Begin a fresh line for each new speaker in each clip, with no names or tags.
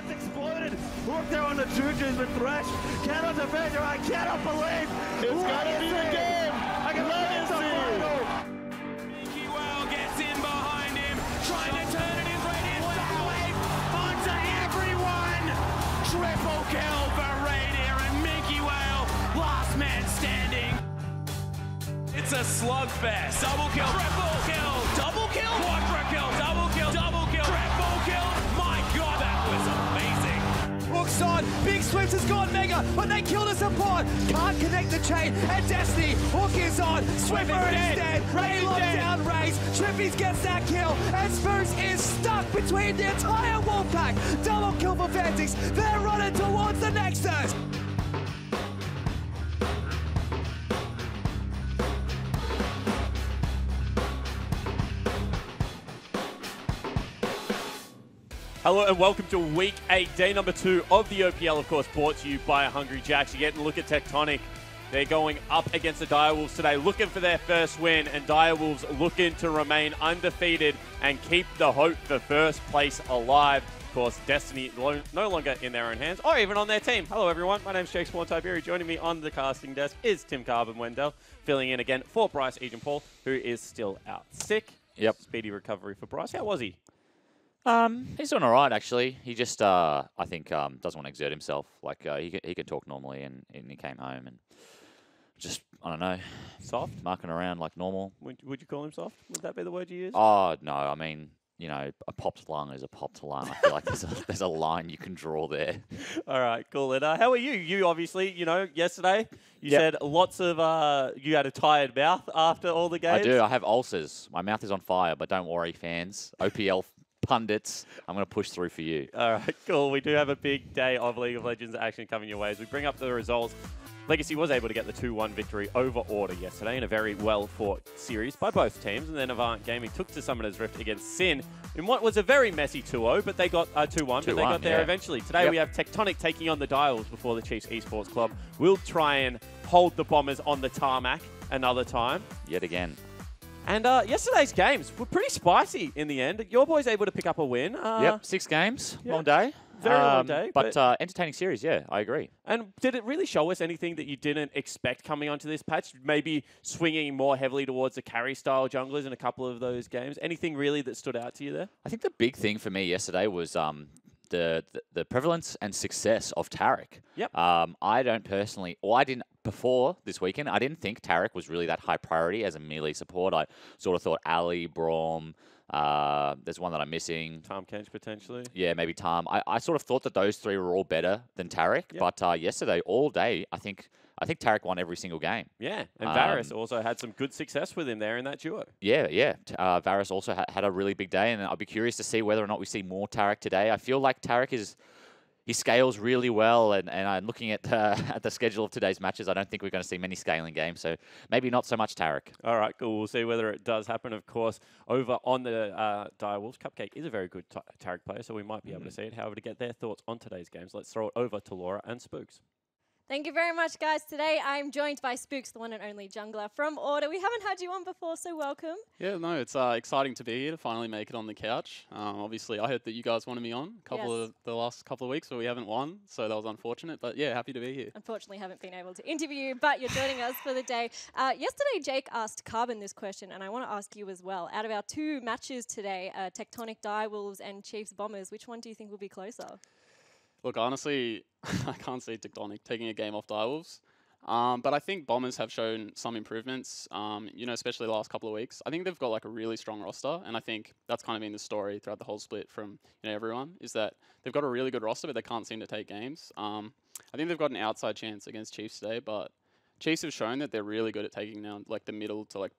It's exploded. Look there on the juju's been threshed. Cannot defend her. I cannot believe.
It's gotta be the game.
I can let it final.
Mickey Well gets in behind him, trying to turn it in red in. Wave onto everyone. Triple kill for Raider and Mickey Well, last man standing. It's a slugfest. Double kill, triple kill, double kill, quadra kill, double kill, triple kill. My God, that was amazing.
Hooks on, Big Swift has gone mega, but they killed us apart. Can't connect the chain, and Destiny, Hook is on, Swiffer is dead, Ray locked down Rays, Trippies gets that kill, and Spooks is stuck between the entire Wolfpack. Double kill for Fantix, they're running towards the Nexus.
Hello and welcome to Week 8, day number 2 of the OPL, of course, brought to you by Hungry Jacks. You're getting a look at Tectonic. They're going up against the Direwolves today, looking for their first win, and Direwolves looking to remain undefeated and keep the hope for first place alive. Of course, Destiny no longer in their own hands, or even on their team. Hello, everyone. My name's Jake Spawn Tiberi. Joining me on the casting desk is Tim Carbon Wendell, filling in again for Bryce Agent Paul, who is still out sick.
Yep.
Speedy recovery for Bryce. How was he?
He's doing all right, actually. He just, I think, doesn't want to exert himself. Like, he can talk normally, and he came home and just, I don't know,
Soft?
marking around like normal.
Would you call him soft? Would that be the word you use?
Oh, no, I mean, you know, a popped lung is a popped lung. I feel like there's a line you can draw there.
All right, cool. And how are you? You obviously, you know, yesterday you said lots of, you had a tired mouth after all the games.
I do. I have ulcers. My mouth is on fire, but don't worry, fans. OPL pundits, I'm going to push through for you.
All right, cool. We do have a big day of League of Legends action coming your way. As we bring up the results, Legacy was able to get the 2-1 victory over Order yesterday in a very well-fought series by both teams. And then Avant Gaming took to Summoner's Rift against Sin in what was a very messy 2-0, but they got 2-1, but they got there eventually. Today we have Tectonic taking on the Dials before the Chiefs Esports Club. We'll try and hold the Bombers on the tarmac another time.
Yet again.
And yesterday's games were pretty spicy in the end. Your boys able to pick up a win.
Yep, 6 games, long day.
Very long day.
But entertaining series, yeah, I agree.
And did it really show us anything that you didn't expect coming onto this patch? Maybe swinging more heavily towards the carry-style junglers in a couple of those games? Anything really that stood out to you there?
I think the big thing for me yesterday was the prevalence and success of Taric.
Yep.
I don't personally, or I didn't, before this weekend, I didn't think Taric was really that high priority as a melee support. I sort of thought Ali, Braum, there's one that I'm missing.
Tom Kench, potentially.
Yeah, maybe Tom. I sort of thought that those 3 were all better than Taric, but yesterday, all day, I think Taric won every single game.
Yeah, and Varus also had some good success with him there in that duo.
Yeah. Varus also had a really big day, and I'll be curious to see whether or not we see more Taric today. I feel like Taric he scales really well, and I'm looking at the schedule of today's matches. I don't think we're going to see many scaling games, so maybe not so much Taric.
All right, cool. We'll see whether it does happen. Of course, over on the Direwolves, Cupcake is a very good Taric player, so we might be able to see it. However, to get their thoughts on today's games, let's throw it over to Laura and Spooks.
Thank you very much, guys. Today I'm joined by Spooks, the one and only jungler from Order. We haven't had you on before, so welcome.
Yeah, no, it's exciting to be here to finally make it on the couch. Obviously, I heard that you guys wanted me on the last couple of weeks, but we haven't won, so that was unfortunate. But yeah, happy to be here.
Unfortunately, haven't been able to interview you, but you're joining us for the day. Yesterday, Jake asked Carbon this question, and I want to ask you as well. Out of our 2 matches today, Tectonic Direwolves and Chiefs Bombers, which one do you think will be closer?
Look, honestly, I can't see Tectonic taking a game off Direwolves. But I think Bombers have shown some improvements, you know, especially the last couple of weeks. I think they've got like a really strong roster, and I think that's kind of been the story throughout the whole split from everyone, is that they've got a really good roster, but they can't seem to take games. I think they've got an outside chance against Chiefs today, but Chiefs have shown that they're really good at taking down like the middle to like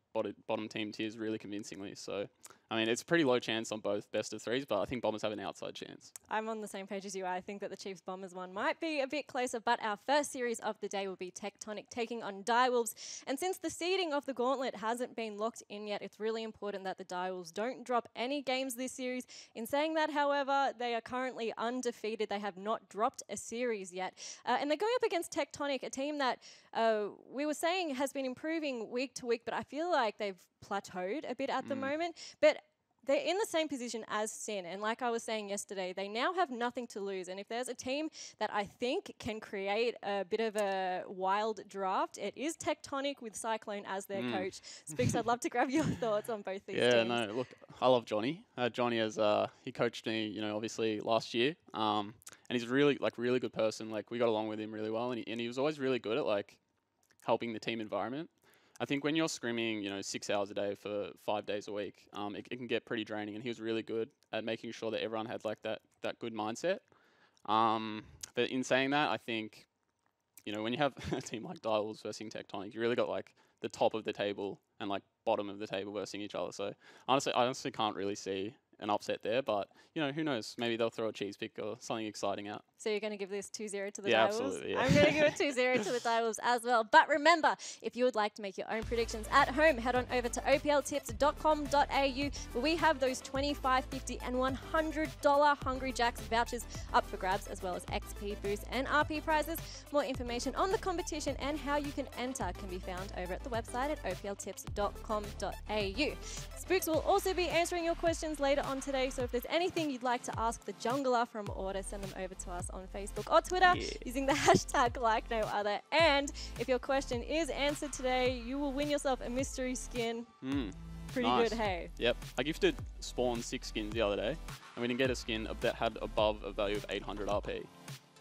bottom team tiers really convincingly. So I mean, it's a pretty low chance on both best of threes, but I think Bombers have an outside chance.
I'm on the same page as you. I think that the Chiefs-Bombers one might be a bit closer, but our first series of the day will be Tectonic taking on Direwolves. And since the seeding of the gauntlet hasn't been locked in yet, it's really important that the Direwolves don't drop any games this series. In saying that, however, they are currently undefeated. They have not dropped a series yet. And they're going up against Tectonic, a team that we were saying has been improving week to week, but I feel like they've plateaued a bit at the moment. But they're in the same position as Sin, and like I was saying yesterday, they now have nothing to lose. And if there's a team that I think can create a bit of a wild draft, it is Tectonic with Cyclone as their coach. Speaks, I'd love to grab your thoughts on both these teams.
Yeah, no, look, I love Johnny. Johnny has he coached me, you know, obviously last year, and he's really good person. Like we got along with him really well, and he was always really good at like helping the team environment. I think when you're scrimming, you know, 6 hours a day for 5 days a week, it can get pretty draining. And he was really good at making sure that everyone had like that good mindset. But in saying that, I think, you know, when you have a team like Direwolves versus Tectonic, you really got like the top of the table and like bottom of the table versus each other. So I honestly can't really see an upset there, but you know, who knows? Maybe they'll throw a cheese pick or something exciting out.
So you're going to give this 2-0 to the
Yeah,
Direwolves?
absolutely. Yeah.
I'm going to give it 2-0 to the Direwolves as well. But remember, if you would like to make your own predictions at home, head on over to opltips.com.au, where we have those $25, $50 and $100 Hungry Jacks vouchers up for grabs, as well as XP boosts and RP prizes. More information on the competition and how you can enter can be found over at the website at opltips.com.au. Spooks will also be answering your questions later on today, so if there's anything you'd like to ask the Jungler from Order, send them over to us on Facebook or Twitter using the hashtag like no other. And if your question is answered today, you will win yourself a mystery skin. Pretty
Nice.
good, hey?
Yep. I gifted Spawn 6 skins the other day, and we didn't get a skin that had above a value of 800 RP.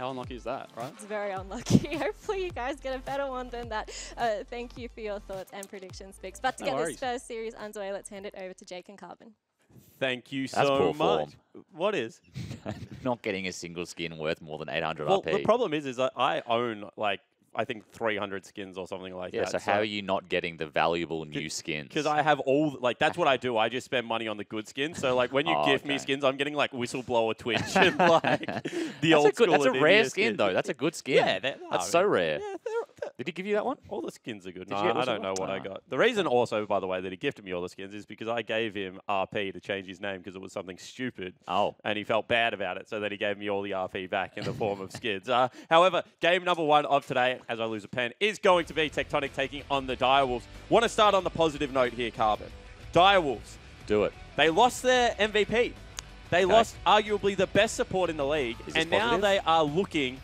How unlucky is that, right?
It's very unlucky. Hopefully you guys get a better one than that. Thank you for your thoughts and predictions, Bix. But to
No
get
worries.
this first series underway, let's hand it over to Jake and Carbon.
Thank you
That's
so
poor
much.
form.
What is?
Not getting a single skin worth more than 800
Well,
RP.
the problem is I own like I think 300 skins or something like
Yeah,
that.
so how are you not getting the valuable new skins?
Because I have all, like, that's what I do. I just spend money on the good skins. So, like, when you
Oh,
gift me
okay.
skins, I'm getting, like, Whistleblower Twitch and, like, the old school.
That's a
Nvidia
rare skin, though. That's a good skin.
Yeah,
that's so rare.
Yeah,
Did he give you that one?
all the skins are good.
Did
No,
you get
I don't know
Whistleblower?
what I got. The reason also, by the way, that he gifted me all the skins is because I gave him RP to change his name because it was something stupid.
Oh.
And he felt bad about it, so then he gave me all the RP back in the form of skins. However, game number 1 of today, as I lose a pen, is going to be Tectonic taking on the Direwolves. Want to start on the positive note here, Carbon. Direwolves.
Do it.
They lost their MVP. They lost arguably the best support in the league,
Is this
and now
positive?
they are looking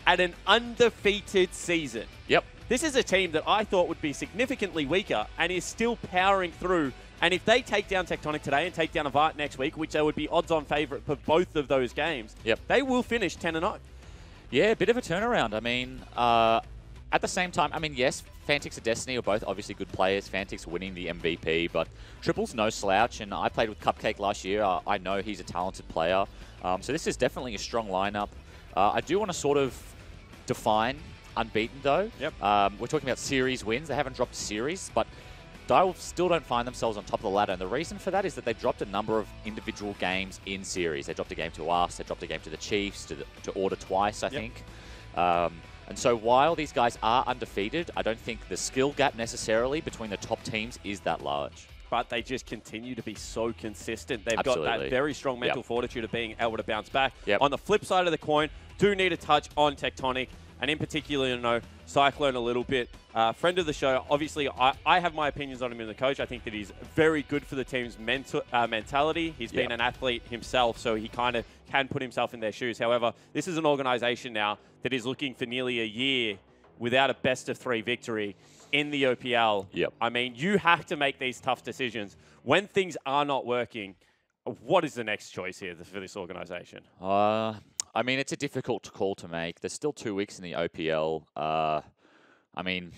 at an undefeated season.
Yep.
This is a team that I thought would be significantly weaker and is still powering through. And if they take down Tectonic today and take down Avant next week, which they would be odds-on favourite for both of those games, they will finish 10-0.
Yeah, a bit of a turnaround. I mean, at the same time, I mean, yes, Fantix and Destiny are both obviously good players. Fantix winning the MVP, but Triple's no slouch, and I played with Cupcake last year. I know he's a talented player. So this is definitely a strong lineup. I do want to sort of define unbeaten, though.
Yep.
We're talking about series wins. They haven't dropped a series, but Direwolves still don't find themselves on top of the ladder, and the reason for that is that they've dropped a number of individual games in series. They dropped a game to us, they dropped a game to the Chiefs, to Order twice, I think. And so while these guys are undefeated, I don't think the skill gap necessarily between the top teams is that large.
But they just continue to be so consistent. They've got
Absolutely.
that very strong mental fortitude of being able to bounce back.
Yep.
On the flip side of the coin, do need a touch on Tectonic, and in particular, you know, Cyclone a little bit. Friend of the show, obviously, I have my opinions on him as a coach. I think that he's very good for the team's mentality. He's been an athlete himself, so he kind of can put himself in their shoes. However, this is an organization now that is looking for nearly a year without a best-of-3 victory in the OPL.
Yep.
I mean, you have to make these tough decisions. When things are not working, what is the next choice here for this organization?
I mean, it's a difficult call to make. There's still 2 weeks in the OPL. I mean,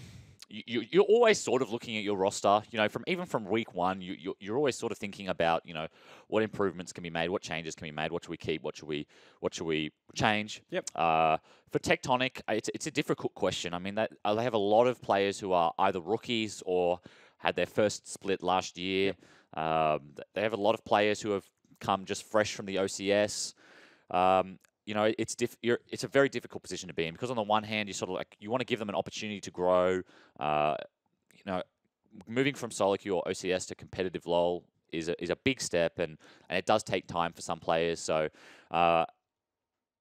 you're always sort of looking at your roster. You know, even from week 1, you're always sort of thinking about, you know, what improvements can be made, what changes can be made, what should we keep, what should we change.
Yep.
For Tectonic, it's a difficult question. I mean, they have a lot of players who are either rookies or had their first split last year. They have a lot of players who have come just fresh from the OCS. You know, it's a very difficult position to be in because on the one hand, you sort of like you want to give them an opportunity to grow. You know, moving from solo queue or OCS to competitive LoL is a big step, and it does take time for some players. So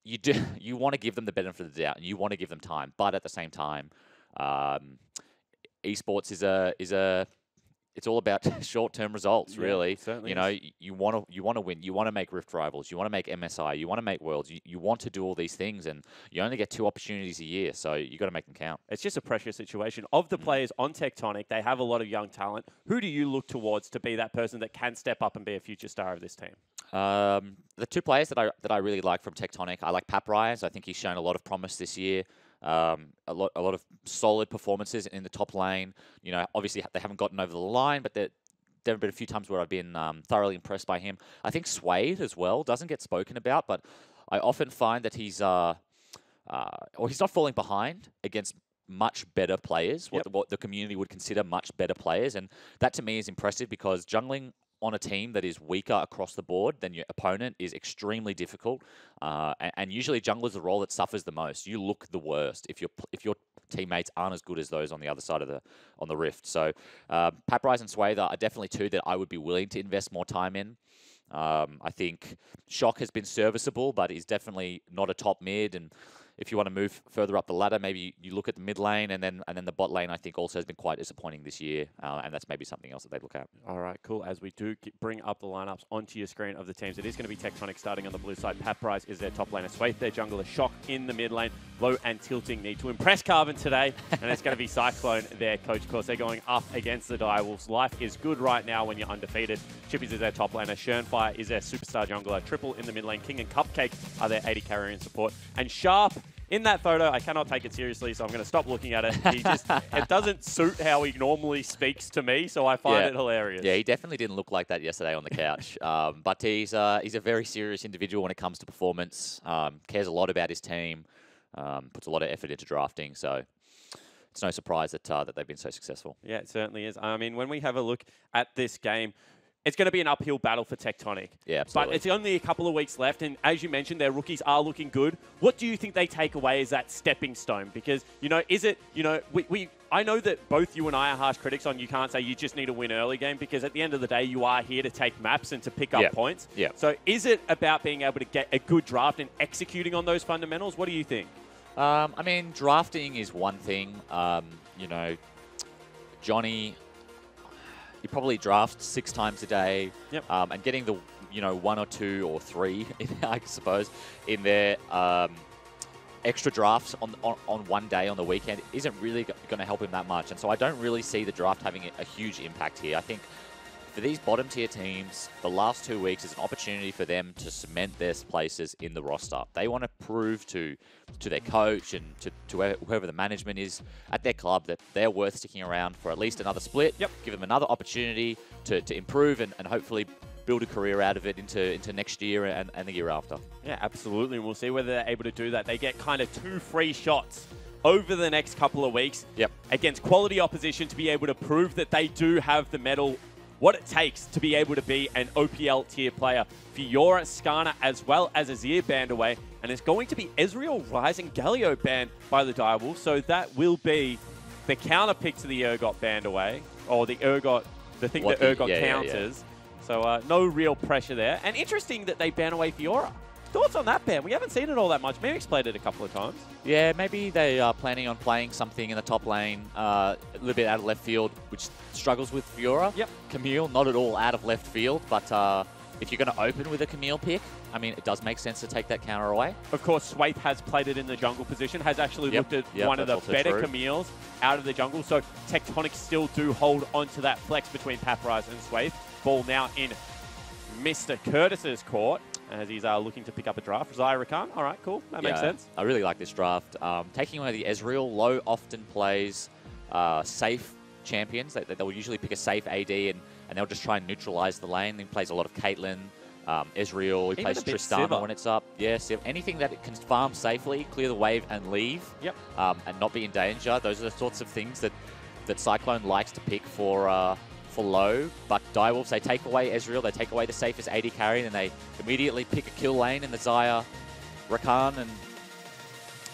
you want to give them the benefit of the doubt, and you want to give them time, but at the same time, esports is it's all about short-term results, really.
Certainly
you know, you want to win. You want to make Rift Rivals. You want to make MSI. You want to make Worlds. You want to do all these things, and you only get 2 opportunities a year, so you got to make them count.
It's just a pressure situation. Of the players on Tectonic, they have a lot of young talent. Who do you look towards to be that person that can step up and be a future star of this team?
The 2 players that I really like from Tectonic, I like Pap Ryans. I think he's shown a lot of promise this year. A lot of solid performances in the top lane. You know, obviously they haven't gotten over the line, but there have been a few times where I've been thoroughly impressed by him. I think Swade as well doesn't get spoken about, but I often find that he's not falling behind against much better players, what the community would consider much better players, and that to me is impressive because jungling on a team that is weaker across the board than your opponent is extremely difficult, and usually jungler is the role that suffers the most. You look the worst if your teammates aren't as good as those on the other side of the rift. So Paprise and Swather are definitely 2 that I would be willing to invest more time in. I think Shock has been serviceable, but he's definitely not a top mid. And if you want to move further up the ladder, maybe you look at the mid lane, and then the bot lane, I think, also has been quite disappointing this year, and that's maybe something else that they'd look at.
All right, cool. As we do bring up the lineups onto your screen of the teams, it is going to be Tectonic starting on the blue side. Paprise is their top laner. Swathe, their jungler. Shock in the mid lane. Low and Tilting need to impress Carbon today, and it's going to be Cyclone, their coach. Of course, they're going up against the Direwolves. Life is good right now when you're undefeated. Chippies is their top laner. Shernfire is their superstar jungler. Triple in the mid lane. King and Cupcake are their 80 carry and support. And Sharp, in that photo, I cannot take it seriously, so I'm going to stop looking at it. It doesn't suit how he normally speaks to me, so I find it hilarious.
Yeah, he definitely didn't look like that yesterday on the couch. But he's a very serious individual when it comes to performance. Cares a lot about his team. Puts a lot of effort into drafting. So it's no surprise that they've been so successful.
Yeah, it certainly is. I mean, when we have a look at this game, it's going to be an uphill battle for Tectonic.
Yeah, absolutely.
But it's only a couple of weeks left, and as you mentioned, their rookies are looking good. What do you think they take away as that stepping stone? Because, you know, is it, you know, I know that both you and I are harsh critics on you can't say you just need to win early game, because at the end of the day, you are here to take maps and to pick up points.
Yeah.
So is it about being able to get a good draft and executing on those fundamentals? What do you think?
I mean, drafting is one thing. You know, Johnny, he probably drafts 6 times a day.
Yep.
And getting the, 1 or 2 or 3, I suppose, in their extra drafts on one day on the weekend isn't really going to help him that much. And so I don't really see the draft having a huge impact here. I think for these bottom tier teams, the last 2 weeks is an opportunity for them to cement their places in the roster. They want to prove to their coach and to whoever the management is at their club that they're worth sticking around for at least another split.
Yep.
Give them another opportunity to improve and hopefully build a career out of it into next year and the year after.
Yeah, absolutely. And we'll see whether they're able to do that. They get kind of 2 free shots over the next couple of weeks against quality opposition to be able to prove that they do have the medal, what it takes to be able to be an OPL tier player. Fiora, Skarner, as well as Azir banned away. And it's going to be Ezreal, Ryze, and Galio banned by the Direwolves. So that will be the counter pick to the Urgot banned away. Or the Urgot, the thing that Urgot counters. So no real pressure there. And interesting that they ban away Fiora. Thoughts on that ban? We haven't seen it all that much. Maybe played it a couple of times.
Yeah, maybe they are planning on playing something in the top lane a little bit out of left field, which struggles with Fiora.
Yep.
Camille, not at all out of left field, but if you're going to open with a Camille pick, I mean, it does make sense to take that counter away.
Of course, Swathe has played it in the jungle position, has actually looked at one of the better Camille's out of the jungle. So Tectonic still do hold onto that flex between Paprise and Swathe. Ball now in Mr. Curtis's court, as he's looking to pick up a draft. Zyra Khan, all right, cool. That makes sense.
I really like this draft. Taking away the Ezreal, Low often plays safe champions. They'll usually pick a safe AD, and they'll just try and neutralize the lane. He plays a lot of Caitlyn, Ezreal. He plays Tristana when it's up. Yeah, Civ. Anything that it can farm safely, clear the wave, and leave, and not be in danger. Those are the sorts of things that Cyclone likes to pick for low. But Direwolves, they take away Ezreal, they take away the safest AD carry, and they immediately pick a kill lane in the Zyra Rakan, and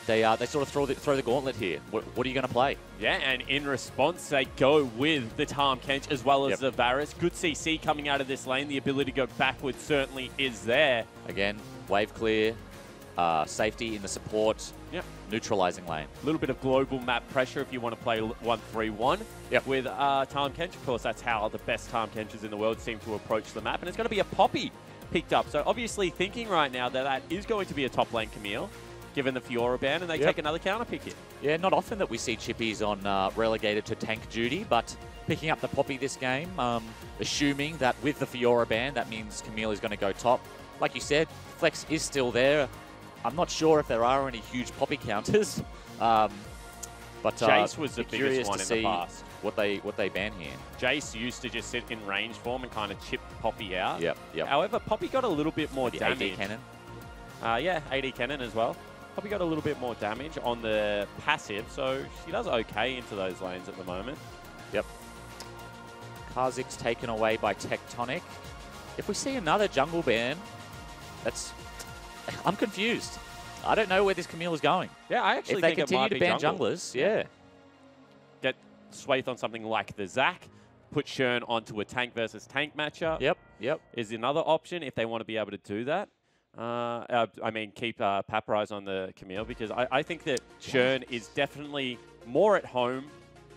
they sort of throw the gauntlet here. What are you going to play?
Yeah, and in response, they go with the Tahm Kench as well as the Varus. Good CC coming out of this lane. The ability to go backwards certainly is there.
Again, wave clear, safety in the support.
Yep.
neutralizing lane.
A little bit of global map pressure if you want to play 1-3-1.
Yep.
With Tahm Kench, of course, that's how the best Tahm Kenchers in the world seem to approach the map. And it's going to be a Poppy picked up. So obviously thinking right now that that is going to be a top lane Camille, given the Fiora ban, and they take another counter pick here. Yeah,
not often that we see chippies on relegated to tank duty, but picking up the Poppy this game, assuming that with the Fiora ban, that means Camille is going to go top. Like you said, Flex is still there. I'm not sure if there are any huge Poppy counters, but
Jace was the biggest one in the past.
What they ban here.
Jace used to just sit in range form and kind of chip Poppy out.
Yep.
However, Poppy got a little bit more damage.
AD cannon.
Yeah, AD cannon as well. Poppy got a little bit more damage on the passive, so she does okay into those lanes at the moment.
Yep. Kha'Zix's taken away by Tectonic. If we see another jungle ban, I'm confused. I don't know where this Camille is going.
Yeah, I actually
think
it might
continue to
be
ban
jungle.
junglers, yeah.
Get Swathe on something like the Zac, put Shern onto a tank versus tank matchup.
Yep.
Is another option if they want to be able to do that. I mean, keep Paparize on the Camille, because I think that Shern is definitely more at home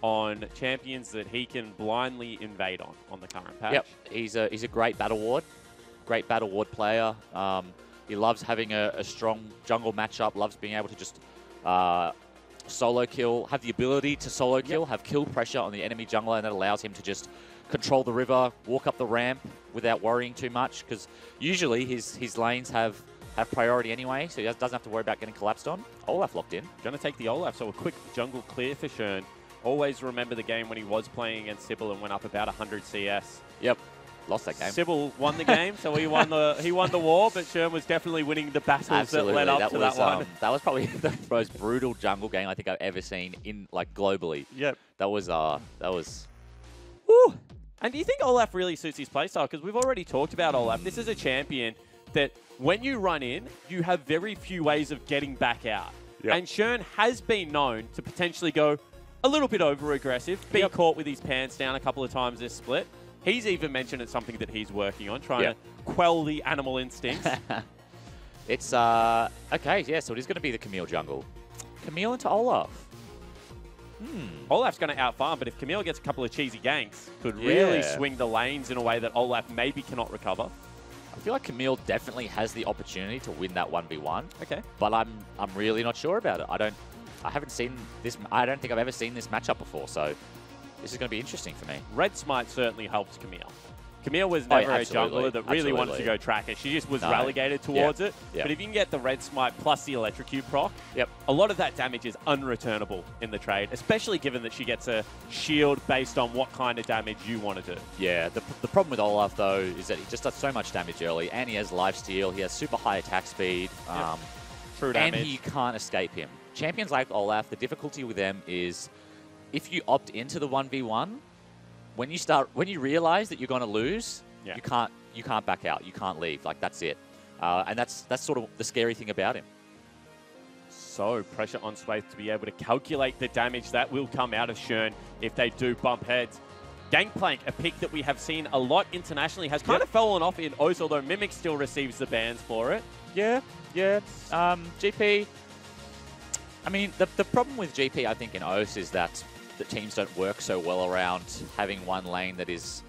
on champions that he can blindly invade on the current patch.
Yep, he's a great battle ward player. He loves having a strong jungle matchup, loves being able to just solo kill, have the ability to solo kill, have kill pressure on the enemy jungler, and that allows him to just control the river, walk up the ramp without worrying too much, because usually his lanes have priority anyway, so he doesn't have to worry about getting collapsed on. Olaf locked in.
Going to take the Olaf, so a quick jungle clear for Shern. Always remember the game when he was playing against Sybil and went up about 100 CS.
Yep, lost that game.
Sybil won the game, so he won the war, but Shern was definitely winning the battles that led up to that one.
That was probably the most brutal jungle game I think I've ever seen in globally.
Yep.
That was.
Woo! And do you think Olaf really suits his playstyle? Because we've already talked about Olaf. This is a champion that when you run in, you have very few ways of getting back out. Yep. And Shern has been known to potentially go a little bit over-aggressive, be caught with his pants down a couple of times this split. He's even mentioned it's something that he's working on, trying to quell the animal instincts.
It's, okay, yeah, so it is going to be the Camille jungle. Camille into Olaf.
Olaf's going to outfarm, but if Camille gets a couple of cheesy ganks, could really swing the lanes in a way that Olaf maybe cannot recover.
I feel like Camille definitely has the opportunity to win that 1v1.
Okay.
But I'm really not sure about it. I haven't seen this. I don't think I've ever seen this matchup before, so this is going to be interesting for me.
Red Smite certainly helped Camille. Camille was never a jungler that really wanted to go tracker. She just was relegated towards it. But if you can get the Red Smite plus the Electrocute proc, a lot of that damage is unreturnable in the trade, especially given that she gets a shield based on what kind of damage you want to do.
Yeah, the problem with Olaf, though, is that he just does so much damage early, and he has lifesteal, he has super high attack speed,
True damage.
and you can't escape him. Champions like Olaf, the difficulty with them is if you opt into the 1v1, when you realize that you're going to lose, you can't back out. You can't leave. Like, that's it. And that's sort of the scary thing about him.
So pressure on Swathe to be able to calculate the damage that will come out of Shern if they do bump heads. Gangplank, a pick that we have seen a lot internationally, has kind of fallen off in OS, although Mimic still receives the bans for it.
Yeah. GP, I mean, the problem with GP, I think, in OS is that the teams don't work so well around having one lane that is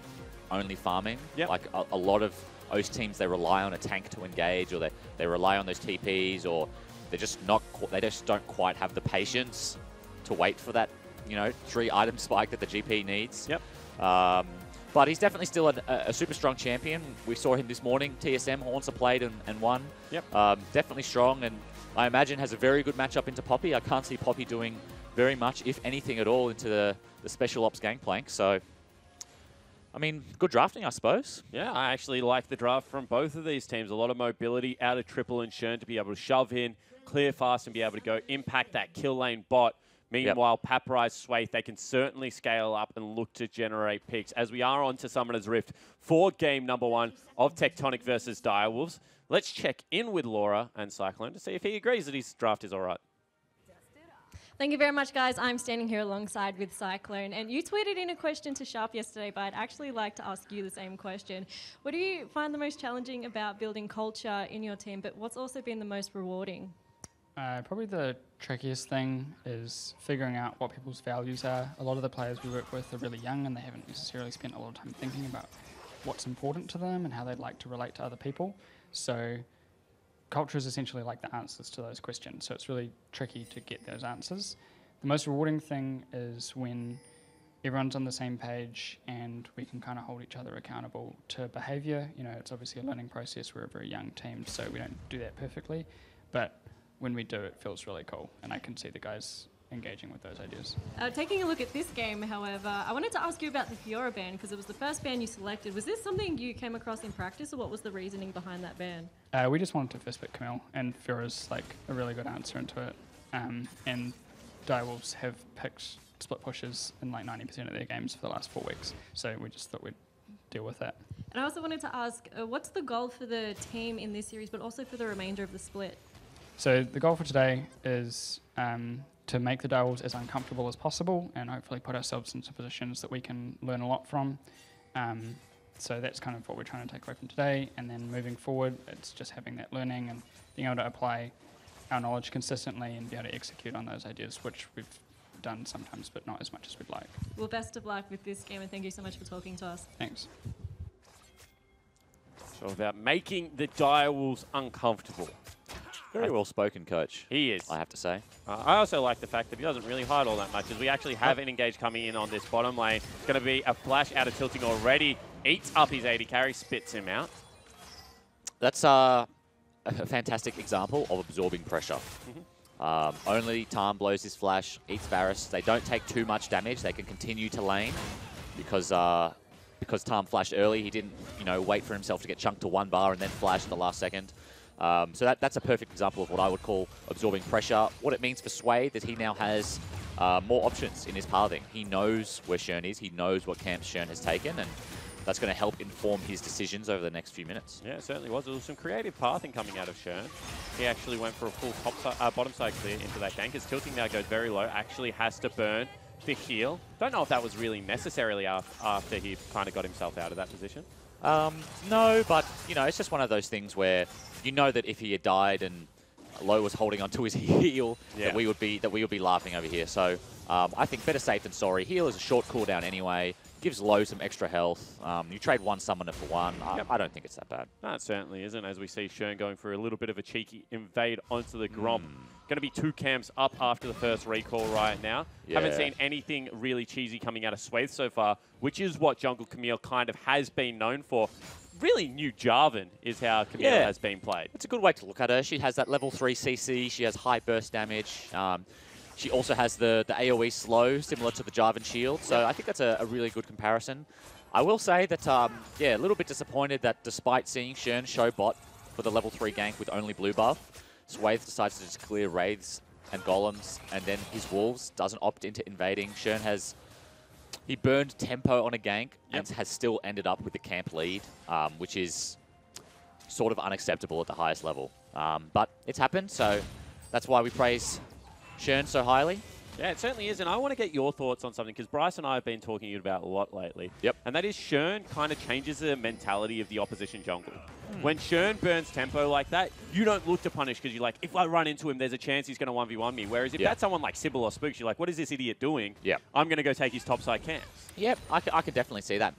only farming. Like a lot of OS teams, they rely on a tank to engage, or they rely on those TPs, or they just don't quite have the patience to wait for that, 3-item spike that the GP needs. But he's definitely still a super strong champion. We saw him this morning. TSM, Hornser played and won. Definitely strong, and I imagine has a very good matchup into Poppy. I can't see Poppy doing very much, if anything at all, into the special ops Gangplank. So, I mean, good drafting, I suppose. Yeah,
I actually like the draft from both of these teams. A lot of mobility out of Triple and Shern to be able to shove in, clear fast, and be able to go impact that kill lane bot. Meanwhile, Paparize, Swathe, they can certainly scale up and look to generate picks. As we are on to Summoner's Rift for game number 1 of Tectonic versus Direwolves. Let's check in with Laura and Cyclone to see if he agrees that his draft is all right.
Thank you very much, guys. I'm standing here alongside with Cyclone, and you tweeted in a question to Sharp yesterday, but I'd actually like to ask you the same question. What do you find the most challenging about building culture in your team, but what's also been the most rewarding?
Probably the trickiest thing is figuring out what people's values are. A lot of the players we work with are really young and they haven't necessarily spent a lot of time thinking about what's important to them and how they'd like to relate to other people. So culture is essentially like the answers to those questions. So it's really tricky to get those answers. The most rewarding thing is when everyone's on the same page and we can kind of hold each other accountable to behaviour. You know, it's obviously a learning process. We're a very young team, so we don't do that perfectly. But when we do, it feels really cool, and I can see the guys engaging with those ideas.
Taking a look at this game, however, I wanted to ask you about the Fiora ban because it was the first ban you selected. Was this something you came across in practice, or what was the reasoning behind that ban?
We just wanted to first pick Camille, and Fiora's like a really good answer into it. And Direwolves have picked split pushes in like 90% of their games for the last 4 weeks, so we just thought we'd deal with that.
And I also wanted to ask, what's the goal for the team in this series, but also for the remainder of the split?
So the goal for today is to make the Direwolves as uncomfortable as possible and hopefully put ourselves into positions that we can learn a lot from. So that's kind of what we're trying to take away from today, and then moving forward, it's just having that learning and being able to apply our knowledge consistently and be able to execute on those ideas, which we've done sometimes, but not as much as we'd like.
Well, best of luck with this game, and thank you so much for talking to us.
Thanks.
So about making the Direwolves uncomfortable.
Very well spoken, Coach.
He is.
I have to say.
I also like the fact that he doesn't really hide all that much, as we actually have an engage coming in on this bottom lane. It's going to be a flash out of tilting already. Eats up his 80 carry, spits him out.
That's a fantastic example of absorbing pressure. Only Tarm blows his flash, eats Varus. They don't take too much damage. They can continue to lane because Tarm flashed early. He didn't, wait for himself to get chunked to 1 bar and then flash at the last second. So that's a perfect example of what I would call absorbing pressure. What it means for Sway, that he now has more options in his pathing. He knows where Shern is. He knows what camps Shern has taken, and that's going to help inform his decisions over the next few minutes. Yeah,
it certainly was. There was some creative pathing coming out of Shern. He actually went for a full bottom side clear into that gank. His tilting now goes very low. Actually has to burn the heal. Don't know if that was really necessarily after he kind of got himself out of that position.
No, but, it's just one of those things where you know that if he had died and Low was holding onto his heal, that we would be laughing over here. So I think better safe than sorry. Heal is a short cooldown anyway. Gives Low some extra health. You trade one summoner for one. I don't think it's that bad.
No, it certainly isn't, as we see Shern going for a little bit of a cheeky invade onto the Gromp. Going to be 2 camps up after the first recall right now. Haven't seen anything really cheesy coming out of Swathe so far, which is what Jungle Camille kind of has been known for. Really new Jarvan is how Camille has been played.
It's a good way to look at her. She has that level 3 CC. She has high burst damage. She also has the AoE slow, similar to the Jarvan shield. So I think that's a really good comparison. I will say that, a little bit disappointed that despite seeing Shern show bot for the level 3 gank with only blue buff, Swathe decides to just clear Wraiths and Golems, and then his Wolves doesn't opt into invading. Shern he burned tempo on a gank and has still ended up with the camp lead, which is sort of unacceptable at the highest level. But it's happened, so that's why we praise Shern so highly.
Yeah, it certainly is, and I want to get your thoughts on something, because Bryce and I have been talking about a lot lately. And that is Shern kind of changes the mentality of the opposition jungle. When Shern burns tempo like that, you don't look to punish because you're like, if I run into him, there's a chance he's going to 1v1 me. Whereas if that's someone like Sybil or Spooks, you're like, what is this idiot doing? I'm going to go take his topside camps.
Yep, I could definitely see that.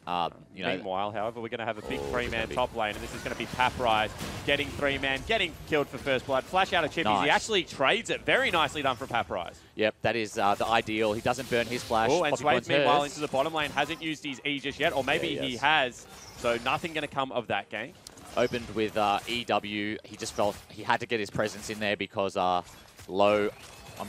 Meanwhile, however, we're going to have a big 3-man top lane, and this is going to be Paprise getting 3-man, getting killed for first blood. Flash out of Chippies.
Nice.
He actually trades it. Very nicely done from Paprise.
Yep, that is the ideal. He doesn't burn his flash.
Oh, and Swathe, meanwhile, into the bottom lane, hasn't used his E just yet, or maybe he has. So nothing going to come of that game.
Opened with EW. He just felt he had to get his presence in there because Low,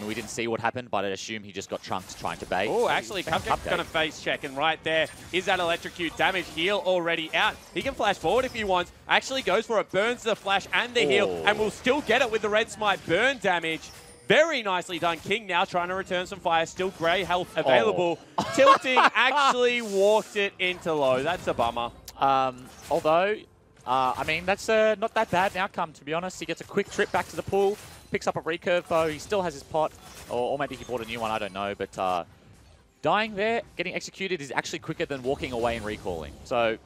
we didn't see what happened, but I assume he just got chunked trying to bait.
Oh, actually, Cupcake's going to face check, and right there is that electrocute damage. Heal already out. He can flash forward if he wants. Actually goes for it, burns the flash and the heal, and will still get it with the red smite burn damage. Very nicely done. King now trying to return some fire. Still grey health available. Tilting actually walked it into Low. That's a bummer.
Although, that's not that bad an outcome, to be honest. He gets a quick trip back to the pool, picks up a recurve bow. He still has his pot, or maybe he bought a new one, I don't know. But dying there, getting executed is actually quicker than walking away and recalling. So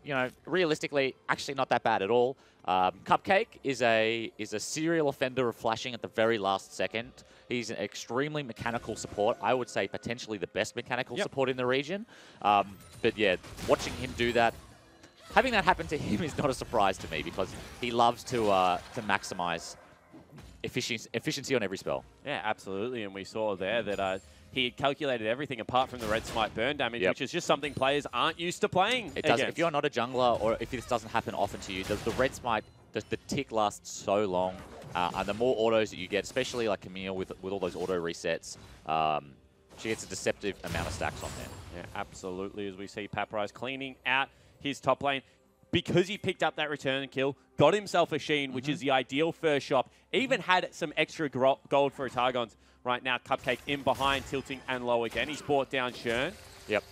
you know, realistically, actually not that bad at all. Cupcake is a serial offender of flashing at the very last second. He's an extremely mechanical support. I would say potentially the best mechanical support in the region. But yeah, watching him do that, having that happen to him is not a surprise to me because he loves to maximize efficiency on every spell.
Yeah, absolutely. And we saw there that he had calculated everything apart from the red smite burn damage, which is just something players aren't used to playing.
It does. If you're not a jungler or if this doesn't happen often to you, the red smite, the tick lasts so long. And the more autos that you get, especially like Camille with all those auto resets, she gets a deceptive amount of stacks on there.
Yeah, absolutely. As we see Papyrus cleaning out his top lane. Because he picked up that return kill, got himself a Sheen, which is the ideal first shop. Even had some extra gold for Targons. Right now, Cupcake in behind, tilting and low again. He's brought down Shern.
Yep.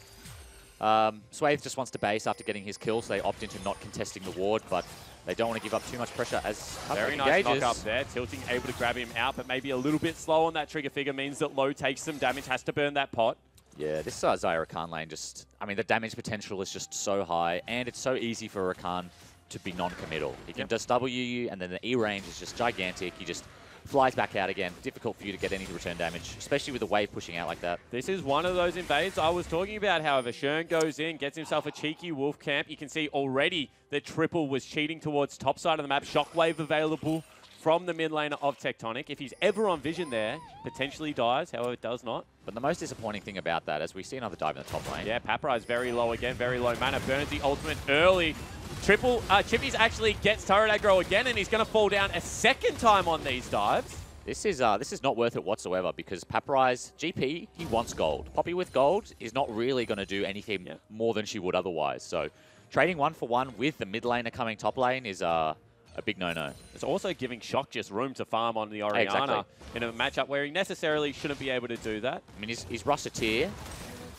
Swathe just wants to base after getting his kill, so they opt into not contesting the ward, but they don't want to give up too much pressure as
Very nice knock up there. Tilting able to grab him out, but maybe a little bit slow on that trigger figure means that Low takes some damage, has to burn that pot.
Yeah, this Zyra Rakan lane just, I mean, the damage potential is just so high, and it's so easy for Rakan to be non-committal. He can just W you, and then the E range is just gigantic. He just flies back out again. Difficult for you to get any return damage, especially with the wave pushing out like that.
This is one of those invades I was talking about. However, Shern goes in, gets himself a cheeky wolf camp. You can see already that Triple was cheating towards top side of the map. Shockwave available from the mid laner of Tectonic. If he's ever on vision there, potentially dies. However, it does not.
But the most disappointing thing about that, as we see another dive in the top lane.
Yeah, Papyrus very low again, very low mana. Burns the ultimate early. Chippies actually gets turret aggro again, and he's going to fall down a second time on these dives.
This is not worth it whatsoever because Papyrus, GP, he wants gold. Poppy with gold is not really going to do anything more than she would otherwise. So trading 1-for-1 with the mid laner coming top lane is a big no-no.
It's also giving Shock just room to farm on the Orianna in a matchup where he necessarily shouldn't be able to do that.
I mean, he's Russeteer,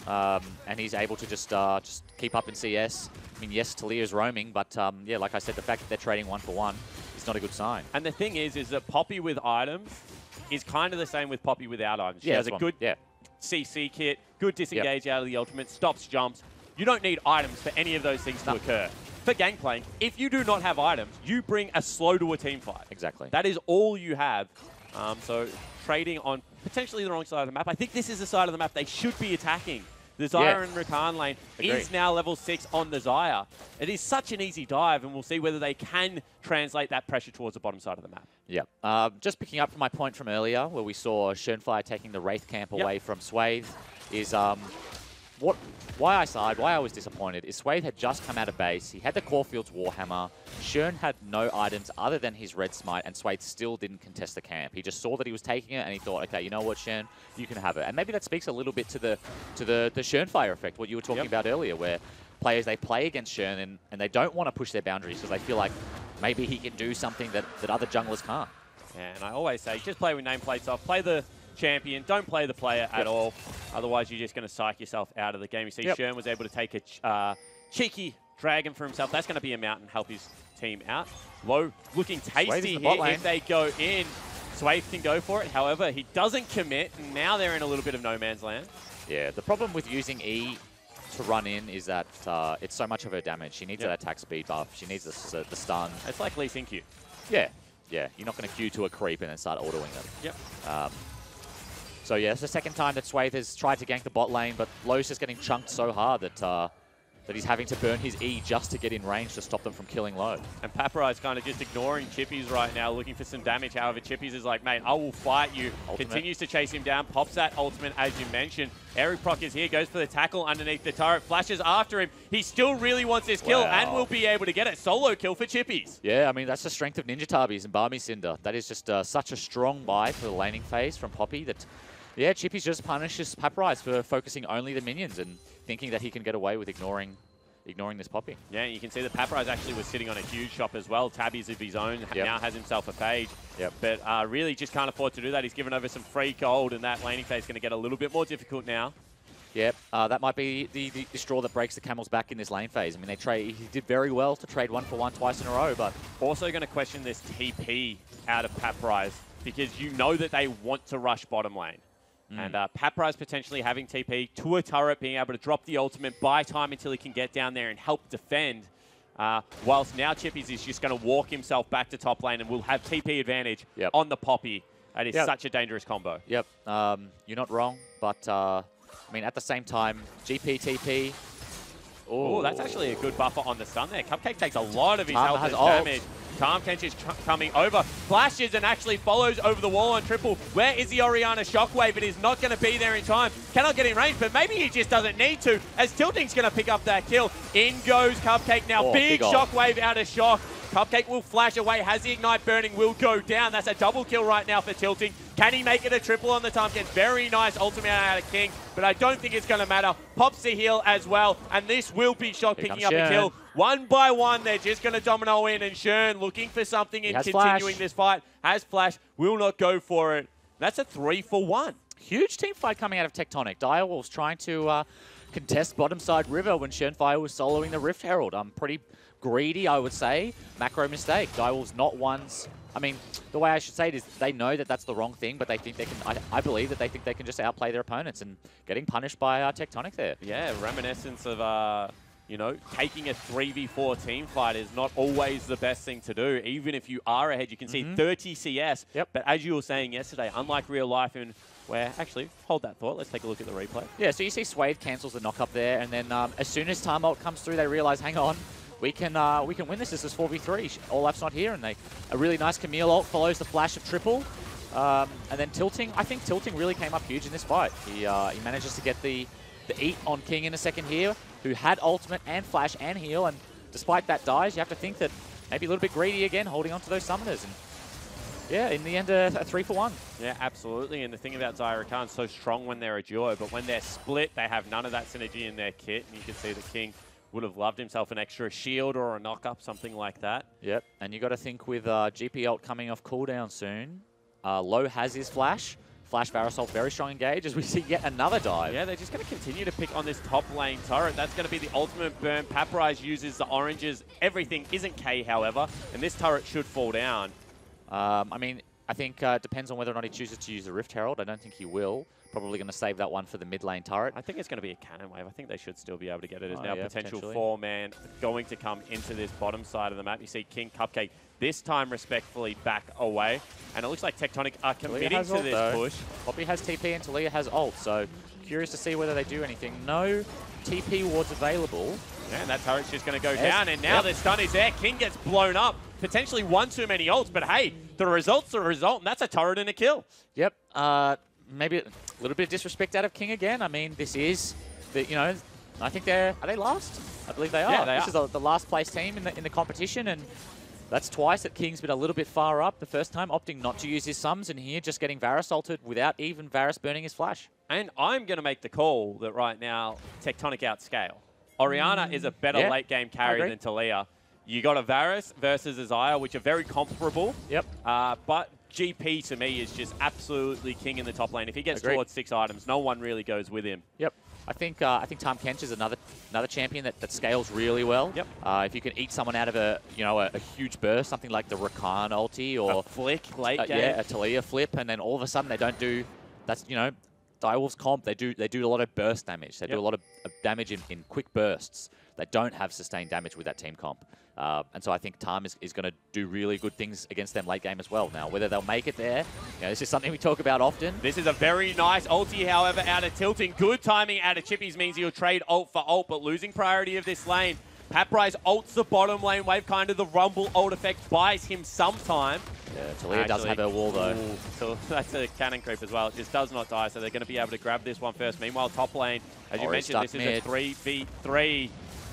and he's able to just keep up in CS. I mean, yes, Talia's roaming, but yeah, like I said, the fact that they're trading 1-for-1 is not a good sign.
And the thing is that Poppy with items is kind of the same with Poppy without items. She has a good CC kit, good disengage out of the ultimate, stops jumps. You don't need items for any of those things to occur. For gangplank, if you do not have items, you bring a slow to a team fight.
Exactly.
That is all you have. So trading on potentially the wrong side of the map. I think this is the side of the map they should be attacking. The Zyra and Rakan lane is now level 6 on the Zyra. It is such an easy dive, and we'll see whether they can translate that pressure towards the bottom side of the map.
Yeah. Just picking up from my point from earlier, where we saw Schönfire taking the Wraith camp away from Swathe, is why I was disappointed is Swathe had just come out of base. He had the Caulfield's Warhammer. Shern had no items other than his Red Smite, and Swathe still didn't contest the camp. He just saw that he was taking it, and he thought, okay, you know what, Shern, you can have it. And maybe that speaks a little bit to the Schönfire effect, what you were talking about earlier, where players, they play against Shern, and they don't want to push their boundaries because they feel like maybe he can do something that other junglers can't.
Yeah, and I always say, just play with nameplates off. Play the champion, don't play the player at all. Otherwise, you're just going to psych yourself out of the game. You see Shern was able to take a cheeky dragon for himself. That's going to be a mount and help his team out. Low looking tasty here if they go in. Swathe can go for it. However, he doesn't commit, and now they're in a little bit of no man's land.
Yeah, the problem with using E to run in is that it's so much of her damage. She needs that attack speed buff. She needs the stun.
It's like Lee Sin Q.
Yeah, yeah. You're not going to Q to a creep and then start autoing them.
Yep.
So yeah, it's the second time that Swathe has tried to gank the bot lane, but Low's just getting chunked so hard that he's having to burn his E just to get in range to stop them from killing Low.
And Papyrus kind of just ignoring Chippies right now, looking for some damage. However, Chippies is like, mate, I will fight you. Ultimate. Continues to chase him down, pops that ultimate as you mentioned. Eric Proc is here, goes for the tackle underneath the turret, flashes after him. He still really wants his kill and will be able to get it. Solo kill for Chippies.
Yeah, I mean, that's the strength of Ninja Tabis and Barmy Cinder. That is just such a strong buy for the laning phase from Poppy that... Yeah, Chippies just punishes Papyrus for focusing only the minions and thinking that he can get away with ignoring this Poppy.
Yeah, you can see that Papyrus actually was sitting on a huge shop as well. Tabbies of his own, now has himself a page. But really just can't afford to do that. He's given over some free gold, and that laning phase is going to get a little bit more difficult now.
Yep, that might be the straw that breaks the camel's back in this lane phase. I mean, he did very well to trade 1-for-1 twice in a row, but...
Also going to question this TP out of Papyrus, because you know that they want to rush bottom lane. And Papyrus potentially having TP to a turret, being able to drop the ultimate, buy time until he can get down there and help defend. whilst now Chippies is just going to walk himself back to top lane and will have TP advantage on the Poppy. That is such a dangerous combo.
Yep, you're not wrong, but I mean, at the same time, GP, TP.
Oh, that's actually a good buffer on the stun there. Cupcake takes a lot of his health
has
and damage. Tahm Kench is coming over, flashes and actually follows over the wall on triple. Where is the Orianna Shockwave? It is not going to be there in time. Cannot get in range, but maybe he just doesn't need to, as Tilting's going to pick up that kill. In goes Cupcake now. Big Shockwave out of Shock. Cupcake will flash away, has the Ignite burning, will go down. That's a double kill right now for Tilting. Can he make it a triple on the Tahm Kench? Very nice ultimate out of King, but I don't think it's going to matter. Pops the heal as well, and this will be Shock picking up a kill. One by one, they're just going to domino in, and Shern looking for something and continuing this fight. Has flash, will not go for it. That's a 3-for-1.
Huge team fight coming out of Tectonic. Direwolves trying to contest bottom side river when Shernfire was soloing the Rift Herald. Pretty greedy, I would say. Macro mistake. Direwolves not ones. I mean, the way I should say it is they know that that's the wrong thing, but they think they can, I believe that they think they can just outplay their opponents, and getting punished by Tectonic there.
Yeah, reminiscence of, you know, taking a 3v4 team fight is not always the best thing to do. Even if you are ahead, you can see 30 CS. But as you were saying yesterday, unlike real life, and where, actually, hold that thought, let's take a look at the replay.
Yeah, so you see Swathe cancels the knock up there, and then as soon as time ult comes through, they realize, hang on, we can win this. This is 4v3. Olaf's not here, and a really nice Camille ult follows the flash of triple. And then Tilting, I think Tilting really came up huge in this fight. He manages to get the eat on King in a second here, who had ultimate and flash and heal, and despite that dies, you have to think that maybe a little bit greedy again, holding on to those summoners. And yeah, in the end, a 3-for-1.
Yeah, absolutely. And the thing about Zyra Khan's so strong when they're a duo, but when they're split, they have none of that synergy in their kit. And you can see the King would have loved himself an extra shield or a knock-up, something like that.
Yep, and you got to think with GP ult coming off cooldown soon, Low has his flash. Flash Varusol, very strong engage as we see yet another dive.
Yeah, they're just going to continue to pick on this top lane turret. That's going to be the ultimate burn. Paparize uses the oranges. Everything isn't K, however, and this turret should fall down.
I mean, I think it depends on whether or not he chooses to use the Rift Herald. I don't think he will. Probably going to save that one for the mid lane turret.
I think it's going to be a cannon wave. I think they should still be able to get it. As now potential 4-man going to come into this bottom side of the map. You see King Cupcake this time respectfully back away. And it looks like Tectonic are committing to this push.
Poppy has TP and Talia has ult, so curious to see whether they do anything. No TP wards available.
Yeah, and that turret's just going to go down, and now the stun is there. King gets blown up. Potentially one too many ults, but hey, the result's the result, and that's a turret and a kill.
Yep. Maybe a little bit of disrespect out of King again. I mean, this is, you know, I think are they last? I believe they are.
Yeah,
this is the last place team in the competition, and that's twice that King's been a little bit far up. The first time opting not to use his sums, and here just getting Varus ulted without even Varus burning his flash.
And I'm going to make the call that right now, Tectonic outscale. Orianna is a better late game carry than Talia. You got a Varus versus a Xayah, which are very comparable.
Yep.
But GP to me is just absolutely king in the top lane. If he gets towards 6 items, no one really goes with him.
Yep. I think Tahm Kench is another champion that scales really well.
Yep.
If you can eat someone out of a huge burst, something like the Rakan ulti or
a flick late game.
Yeah, a Talia flip, and then all of a sudden they don't do Direwolves comp. They do a lot of burst damage. They do a lot of damage in quick bursts. They don't have sustained damage with that team comp. And so I think Tahm is going to do really good things against them late game as well. Now, whether they'll make it there, this is something we talk about often.
This is a very nice ulti, however, out of Tilting. Good timing out of Chippies means he'll trade ult for ult, but losing priority of this lane. Paprise ults the bottom lane wave, kind of the rumble ult effect buys him some time.
Yeah, Talia does have her wall though.
So that's a cannon creep as well. It just does not die, so they're going to be able to grab this one first. Meanwhile, top lane, as you mentioned, this is a 3v3.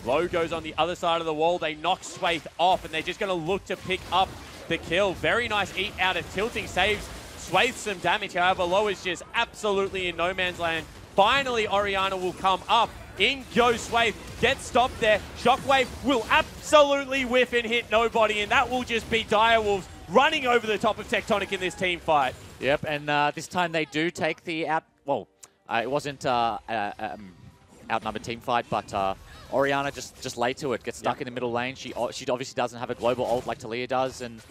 Low goes on the other side of the wall. They knock Swathe off, and they're just going to look to pick up the kill. Very nice eat out of Tilting. Saves Swathe some damage. However, Low is just absolutely in no man's land. Finally, Orianna will come up. In goes Swathe. Gets stopped there. Shockwave will absolutely whiff and hit nobody, and that will just be Direwolves running over the top of Tectonic in this team fight.
Yep, and this time they do take the out... Well, it wasn't outnumbered team fight, but... Orianna just late to it, gets stuck in the middle lane. She obviously doesn't have a global ult like Talia does, and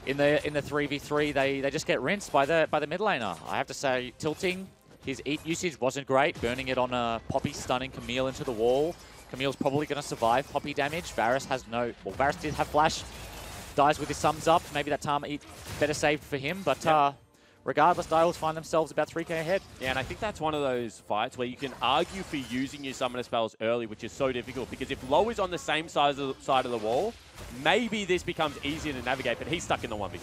in the 3v3 they just get rinsed by the mid laner. I have to say, Tilting, his eat usage wasn't great, burning it on a Poppy, stunning Camille into the wall. Camille's probably going to survive Poppy damage. Varus has no... Well, Varus did have flash. Dies with his thumbs up. Maybe that time better saved for him. But regardless, Direwolves find themselves about 3k ahead.
Yeah, and I think that's one of those fights where you can argue for using your summoner spells early, which is so difficult. Because if Low is on the same side of the wall, maybe this becomes easier to navigate, but he's stuck in the 1v6.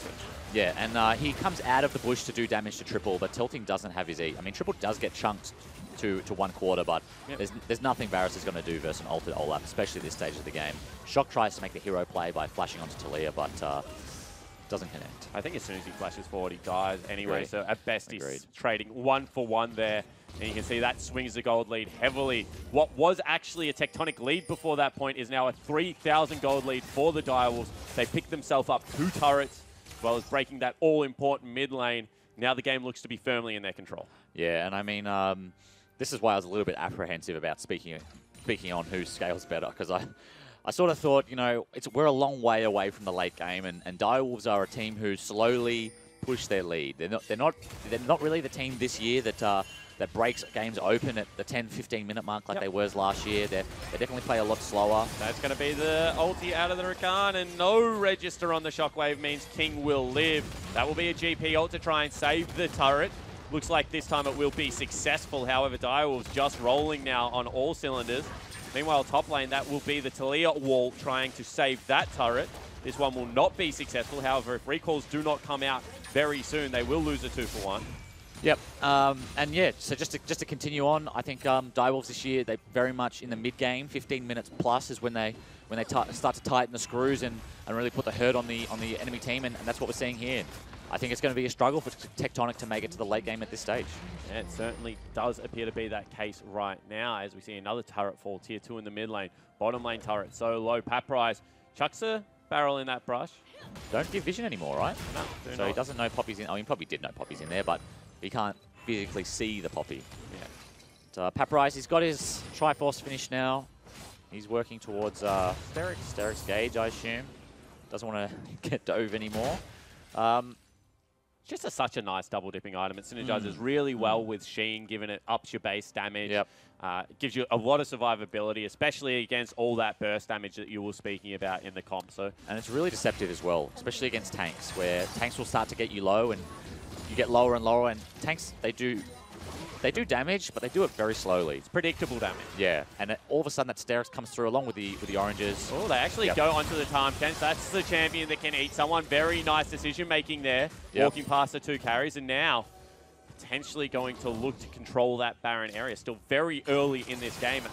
Yeah, and he comes out of the bush to do damage to Triple, but Tilting doesn't have his E. I mean, Triple does get chunked to 1/4, but there's nothing Varus is going to do versus an ulted Olaf, especially at this stage of the game. Shock tries to make the hero play by flashing onto Talia, but doesn't connect.
I think as soon as he flashes forward, he dies anyway,
Agreed.
so at best
Agreed.
he's trading 1-for-1 there. And you can see that swings the gold lead heavily. What was actually a Tectonic lead before that point is now a 3,000 gold lead for the Direwolves. They picked themselves up 2 turrets, as well as breaking that all-important mid lane. Now the game looks to be firmly in their control.
Yeah, and I mean, this is why I was a little bit apprehensive about speaking on who scales better, because I sort of thought, you know, we're a long way away from the late game, and Direwolves are a team who slowly push their lead. They're not really the team this year that breaks games open at the 10-15 minute mark like they were last year. They definitely play a lot slower.
That's going to be the ulti out of the Rakan, and no register on the Shockwave means King will live. That will be a GP ult to try and save the turret. Looks like this time it will be successful. However, Direwolves just rolling now on all cylinders. Meanwhile, top lane, that will be the Talia wall trying to save that turret. This one will not be successful. However, if recalls do not come out very soon, they will lose a 2-for-1.
Yep, and yeah, so just to continue on, I think Direwolves this year, they very much in the mid game, 15 minutes plus is when they start to tighten the screws and really put the hurt on the enemy team, and that's what we're seeing here. I think it's going to be a struggle for Tectonic to make it to the late game at this stage.
Yeah, it certainly does appear to be that case right now, as we see another turret fall, tier 2 in the mid lane. Bottom lane turret so low. Paprise chucks a barrel in that brush.
Don't give vision anymore, right?
No,
so he doesn't know Poppy's in. I mean, he probably did know Poppy's in there, but he can't physically see the Poppy.
Yeah.
So Paprise, he's got his Triforce finish now. He's working towards Steric's Gauge, I assume. Doesn't want to get dove anymore.
Just such a nice double dipping item. It synergizes really well with Sheen, giving it ups your base damage.
Yep.
It gives you a lot of survivability, especially against all that burst damage that you were speaking about in the comp. So,
and it's really deceptive as well, especially against tanks, where tanks will start to get you low and you get lower and lower, and tanks, they do damage, but they do it very slowly.
It's predictable damage.
Yeah, and all of a sudden that Sterix comes through along with the oranges.
Oh, they actually go onto the Time Tense. That's the champion that can eat someone. Very nice decision making there, walking past the 2 carries, and now potentially going to look to control that Baron area. Still very early in this game,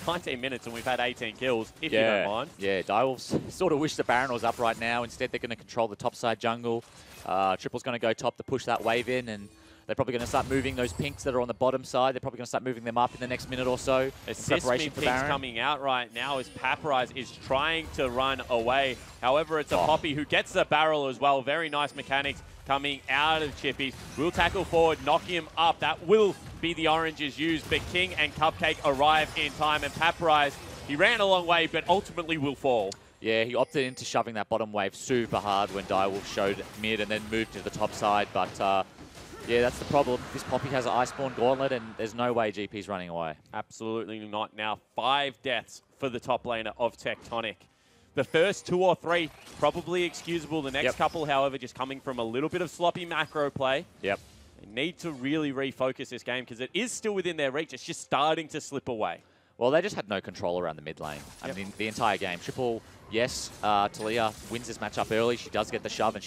19 minutes, and we've had 18 kills, if you don't mind.
Yeah, Direwolves sort of wish the Baron was up right now. Instead, they're going to control the top side jungle. Triple's going to go top to push that wave in, and they're probably going to start moving those pinks that are on the bottom side. They're probably going to start moving them up in the next minute or so.
Assist me pinks coming out right now as Paprise is trying to run away. However, it's a Poppy who gets the barrel as well. Very nice mechanics coming out of Chippy. Will tackle forward, knock him up. That will be the oranges used, but King and Cupcake arrive in time, and Paprise, he ran a long way, but ultimately will fall.
Yeah, he opted into shoving that bottom wave super hard when Direwolf showed mid and then moved to the top side, but yeah, that's the problem. This Poppy has an Iceborne Gauntlet, and there's no way GP's running away.
Absolutely not. Now 5 deaths for the top laner of Tectonic. The first 2 or 3 probably excusable. The next couple, however, just coming from a little bit of sloppy macro play.
Yep.
They need to really refocus this game because it is still within their reach. It's just starting to slip away.
Well, they just had no control around the mid lane. I mean, the entire game. Triple, yes, Talia wins this matchup early. She does get the shove, and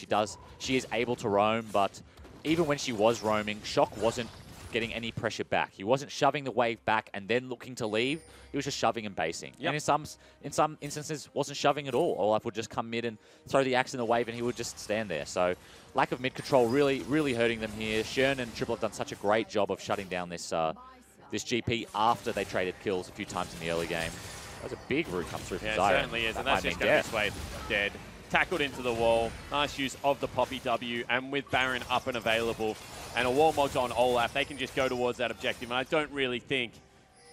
she is able to roam, but even when she was roaming, Shock wasn't getting any pressure back. He wasn't shoving the wave back and then looking to leave. He was just shoving and basing. And in some instances, wasn't shoving at all. Olaf would just come mid and throw the axe in the wave, and he would just stand there. So lack of mid control really, really hurting them here. Shern and Triple have done such a great job of shutting down this this GP after they traded kills a few times in the early game. That was a big root come through from
Yeah,
Zyra.
it certainly is, and that's just going to be Swayed dead. Tackled into the wall. Nice use of the Poppy W, and with Baron up and available, and a wall mod on Olaf, they can just go towards that objective. And I don't really think,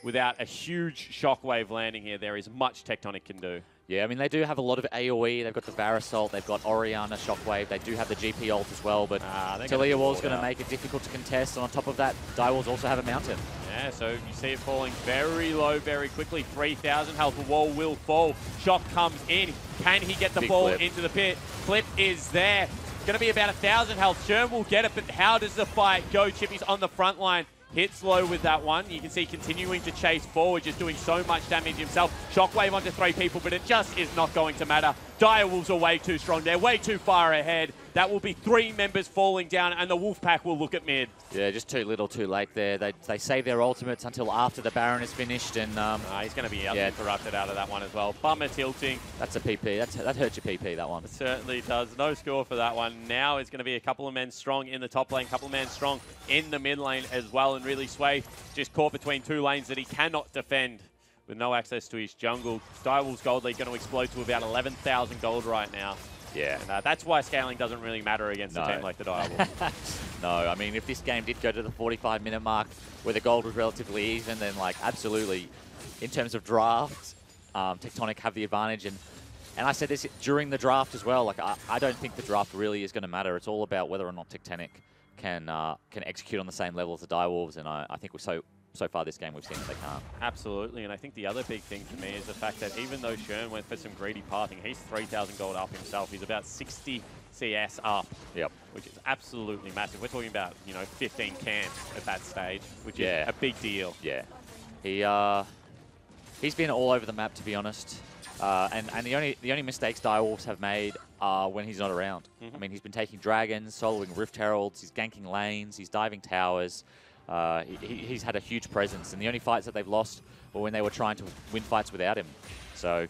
without a huge shockwave landing here, there is much Tectonic can do.
Yeah, I mean, they do have a lot of AoE. They've got the Varus ult, they've got Orianna Shockwave, they do have the GP ult as well, but Talia Wall's going to make it difficult to contest, and on top of that, Direwolves also have a mountain.
Yeah, so you see it falling very low very quickly. 3,000 health. The wall will fall. Shock comes in. Can he get the
Big
ball
flip.
into the pit? Flip is there. Going to be about 1,000 health. Shern will get it, but how does the fight go? Chippy's on the front line. Hits low with that one. You can see continuing to chase forward, just doing so much damage himself. Shockwave onto 3 people, but it just is not going to matter. Direwolves are way too strong. They're way too far ahead. That will be 3 members falling down, and the Wolfpack will look at mid.
Yeah, just too little, too late there. They save their ultimates until after the Baron is finished, and
He's going to be interrupted out of that one as well. Bummer tilting.
that's a PP. That hurts your PP, that one.
It certainly does. No score for that one. Now it's going to be a couple of men strong in the top lane, couple of men strong in the mid lane as well, and really Sway just caught between 2 lanes that he cannot defend with no access to his jungle. Direwolves Gold League going to explode to about 11,000 gold right now.
Yeah.
And that's why scaling doesn't really matter against a team like the Direwolves.
No, I mean, if this game did go to the 45-minute mark where the gold was relatively even, then, like, absolutely, in terms of drafts, Tectonic have the advantage. And I said this during the draft as well. Like, I don't think the draft really is going to matter. It's all about whether or not Tectonic can execute on the same level as the Direwolves. And I think so far this game we've seen that they can't.
Absolutely, and I think the other big thing for me is the fact that even though Shern went for some greedy pathing, he's 3,000 gold up himself. He's about 60 CS up, which is absolutely massive. We're talking about, 15 camps at that stage, which is a big deal.
Yeah. He's been all over the map, to be honest. And the only mistakes Direwolves have made are when he's not around. I mean, he's been taking dragons, soloing Rift Heralds, he's ganking lanes, he's diving towers. He's had a huge presence, and the only fights that they've lost were when they were trying to win fights without him. So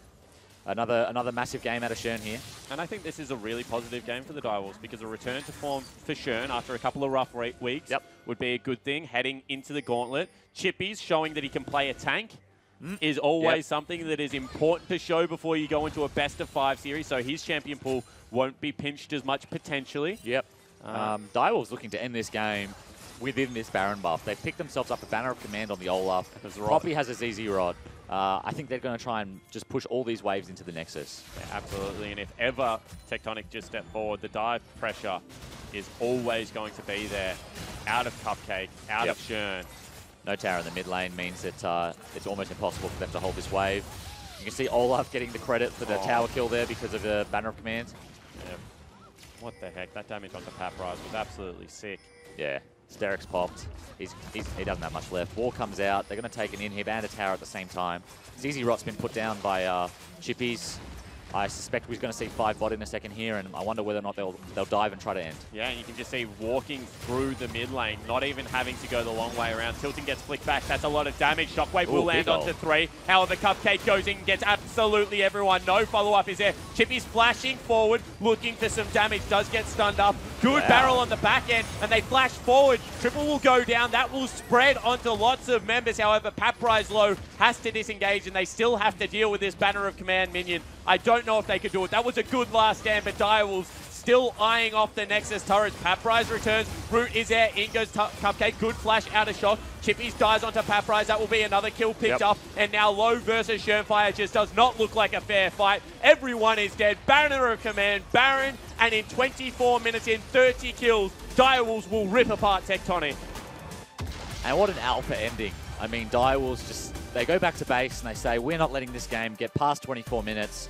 another massive game out of Shern here.
And I think this is a really positive game for the Direwolves because a return to form for Shern after a couple of rough weeks would be a good thing heading into the gauntlet. Chippy's showing that he can play a tank is always something that is important to show before you go into a best-of-5 series, so his champion pool won't be pinched as much potentially.
Direwolves looking to end this game within this Baron buff. They've picked themselves up a Banner of Command on the Olaf. Poppy has a ZZ Rod. I think they're going to try and just push all these waves into the Nexus.
Yeah, absolutely, and if ever Tectonic just step forward, the dive pressure is always going to be there. Out of Cupcake, out of Shern.
No tower in the mid lane means that it's almost impossible for them to hold this wave. You can see Olaf getting the credit for the tower kill there because of the Banner of Command.
Yeah. What the heck? That damage onto Paprise was absolutely sick.
Yeah. Sterik's popped. He doesn't have much left. War comes out. They're going to take an inhib and a tower at the same time. ZZ Rot's been put down by Chippies. I suspect we're going to see 5 bot in a second here, and I wonder whether or not they'll dive and try to end. Yeah,
and you can just see walking through the mid lane, not even having to go the long way around. Tilting gets flicked back. That's a lot of damage. Shockwave will land onto 3. However, Cupcake goes in and gets absolutely everyone. No follow-up is there. Chippy's flashing forward, looking for some damage. Does get stunned up. Good barrel on the back end, and they flash forward. Triple will go down. That will spread onto lots of members. However, Paprise low has to disengage, and they still have to deal with this Banner of Command minion. I don't know if they could do it. That was a good last stand, but Direwolves still eyeing off the Nexus turrets. Paprise returns. Root is there. In goes Cupcake. Good flash out of Shock. Chippies dies onto Paprise. That will be another kill picked up. And now Low versus Shernfire just does not look like a fair fight. Everyone is dead. Banner of Command, Baron, and in 24 minutes, in 30 kills, Direwolves will rip apart Tectonic.
And what an alpha ending. I mean, Direwolves they go back to base and they say, we're not letting this game get past 24 minutes.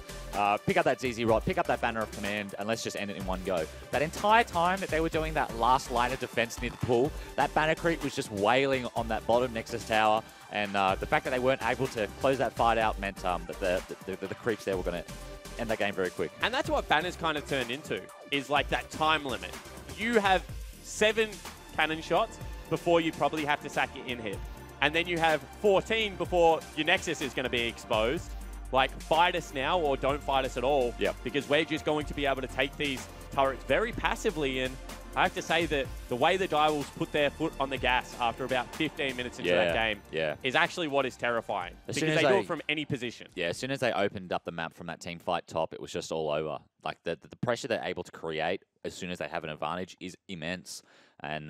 Pick up that ZZ Rod, pick up that Banner of Command, and let's just end it in one go. That entire time that they were doing that last line of defense near the pool, that Banner creep was just wailing on that bottom Nexus tower. And the fact that they weren't able to close that fight out meant that the creeps there were going to end that game very quick.
And that's what Banner's kind of turned into, is like that time limit. You have 7 cannon shots before you probably have to sack your inhib. And then you have 14 before your Nexus is going to be exposed. Like, fight us now or don't fight us at all. Because we're just going to be able to take these turrets very passively. And I have to say that the way the Direwolves put their foot on the gas after about 15 minutes into that game is actually what is terrifying. Because they do it from any position.
Yeah, as soon as they opened up the map from that team fight top, it was just all over. Like, the pressure they're able to create as soon as they have an advantage is immense. And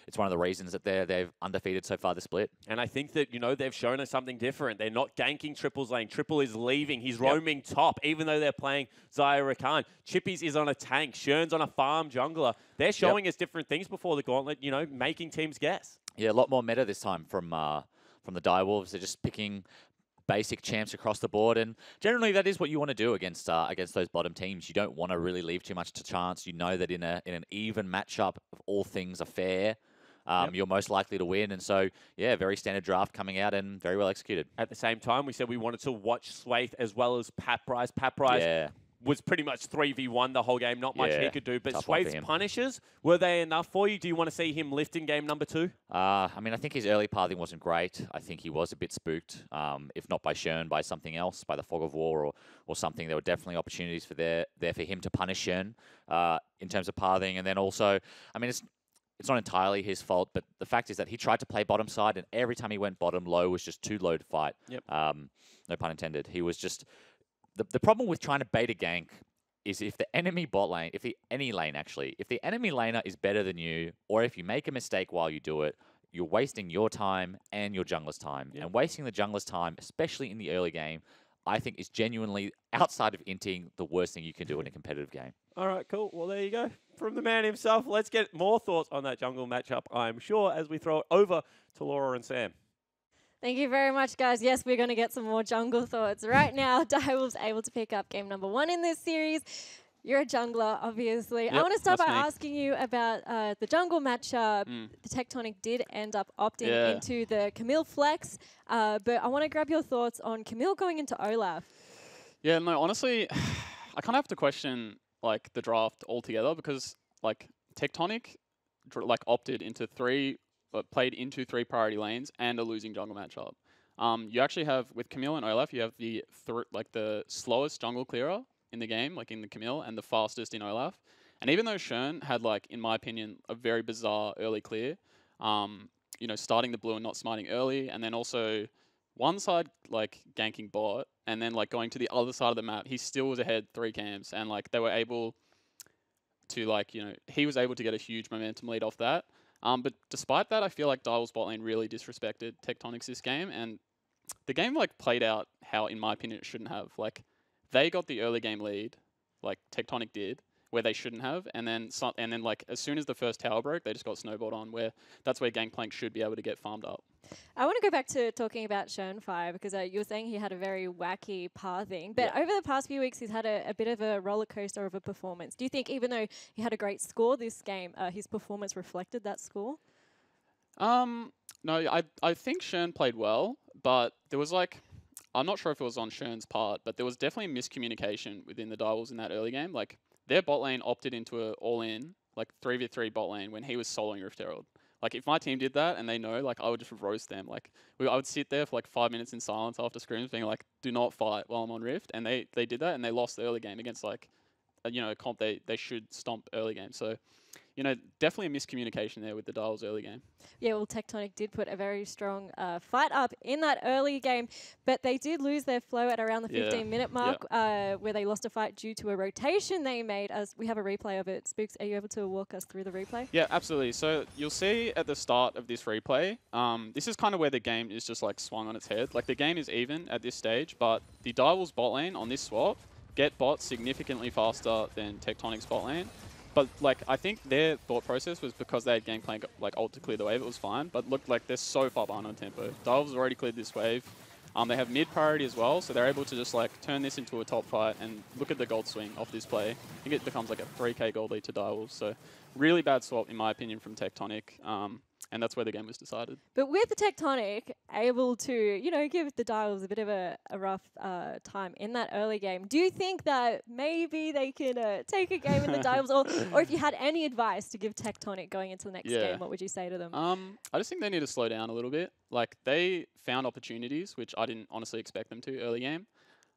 it's one of the reasons that they've undefeated so far this split.
And I think that, they've shown us something different. They're not ganking Triple's lane. Triple is leaving. He's roaming top, even though they're playing Zaya Rakan. Chippies is on a tank. Shern's on a farm jungler. They're showing us different things before the gauntlet, making teams guess.
Yeah, a lot more meta this time from the Direwolves. They're just picking basic champs across the board, and generally that is what you want to do against those bottom teams. You don't want to really leave too much to chance. You know that in an even matchup, if all things are fair, you're most likely to win. And so, yeah, very standard draft coming out and very well executed.
At the same time, we said we wanted to watch Swaith as well as Pat Price. Pat Price was pretty much 3v1 the whole game. Not much he could do. But Swaith's punishes, were they enough for you? Do you want to see him lift in game number 2?
I mean, I think his early pathing wasn't great. I think he was a bit spooked, if not by Shern, by something else, by the Fog of War or something. There were definitely opportunities there for him to punish Shern in terms of pathing. And then also, I mean, it's not entirely his fault, but the fact is that he tried to play bottom side, and every time he went bottom, low was just too low to fight. No pun intended. He was just... The problem with trying to bait a gank is if the enemy bot lane, if the enemy laner is better than you, or if you make a mistake while you do it, you're wasting your time and your jungler's time. And wasting the jungler's time, especially in the early game, I think is genuinely, outside of inting, the worst thing you can do in a competitive game.
All right, cool. Well, there you go. From the man himself, let's get more thoughts on that jungle matchup, I'm sure, as we throw it over to Laura and Sam.
Thank you very much, guys. Yes, we're going to get some more jungle thoughts. Right now, Direwolves able to pick up game number 1 in this series. You're a jungler, obviously. I want to start by asking you about the jungle matchup. The Tectonic did end up opting into the Camille flex, but I want to grab your thoughts on Camille going into Olaf.
Yeah, no, honestly, I kind of have to question like the draft altogether because like Tectonic opted into played into 3 priority lanes and a losing jungle matchup. You actually have, with Camille and Olaf, you have the slowest jungle clearer in the game, like in the Camille, and the fastest in Olaf. And even though Shern had, like, in my opinion, a very bizarre early clear, you know, starting the blue and not smiting early, and then also one side, like, ganking bot, and then, like, going to the other side of the map, he still was ahead 3 camps, and, like, they were able to, like, you know, he was able to get a huge momentum lead off that. But despite that, I feel like Direwolves bot lane really disrespected Tectonics this game, and the game like played out how, in my opinion, it shouldn't have. Like, they got the early game lead, like Tectonic did, where they shouldn't have, and then like as soon as the first tower broke, they just got snowballed on. Where that's where Gangplank should be able to get farmed up.
I want to go back to talking about Shernfire because you were saying he had a very wacky pathing, but over the past few weeks he's had a bit of a roller coaster of a performance. Do you think even though he had a great score this game, his performance reflected that score?
No, I think Shern played well, but there was like, I'm not sure if it was on Shern's part, but there was definitely miscommunication within the Direwolves in that early game. Like, their bot lane opted into an all-in, like 3v3 bot lane when he was soloing Rift Herald. Like, if my team did that and they know, like, I would just roast them. Like, I would sit there for like 5 minutes in silence after scrims being like, do not fight while I'm on Rift. And they did that and they lost the early game against like, you know, a comp they should stomp early game. So, you know, definitely a miscommunication there with the Dials early game.
Yeah, well, Tectonic did put a very strong fight up in that early game, but they did lose their flow at around the 15-minute mark where they lost a fight due to a rotation they made. As we have a replay of it. Spooks, are you able to walk us through the replay?
Yeah, absolutely. So you'll see at the start of this replay, this is kind of where the game is just like swung on its head. Like the game is even at this stage, but the Direwolves bot lane on this swap get bots significantly faster than Tectonic's bot lane. But like, I think their thought process was because they had Gangplank like ult to clear the wave, it was fine. But look, like they're so far behind on tempo. Direwolves already cleared this wave. They have mid priority as well, so they're able to just like turn this into a top fight and look at the gold swing off this play. I think it becomes like a 3k gold lead to Direwolves. So really bad swap in my opinion from Tectonic. And that's where the game was decided. But
with the Tectonic able to, you know, give the Direwolves a bit of a rough time in that early game, do you think that maybe they can take a game in the Direwolves? Or if you had any advice to give Tectonic going into the next game, what would you say to them?
I just think they need to slow down a little bit. Like, they found opportunities, which I didn't honestly expect them to early game.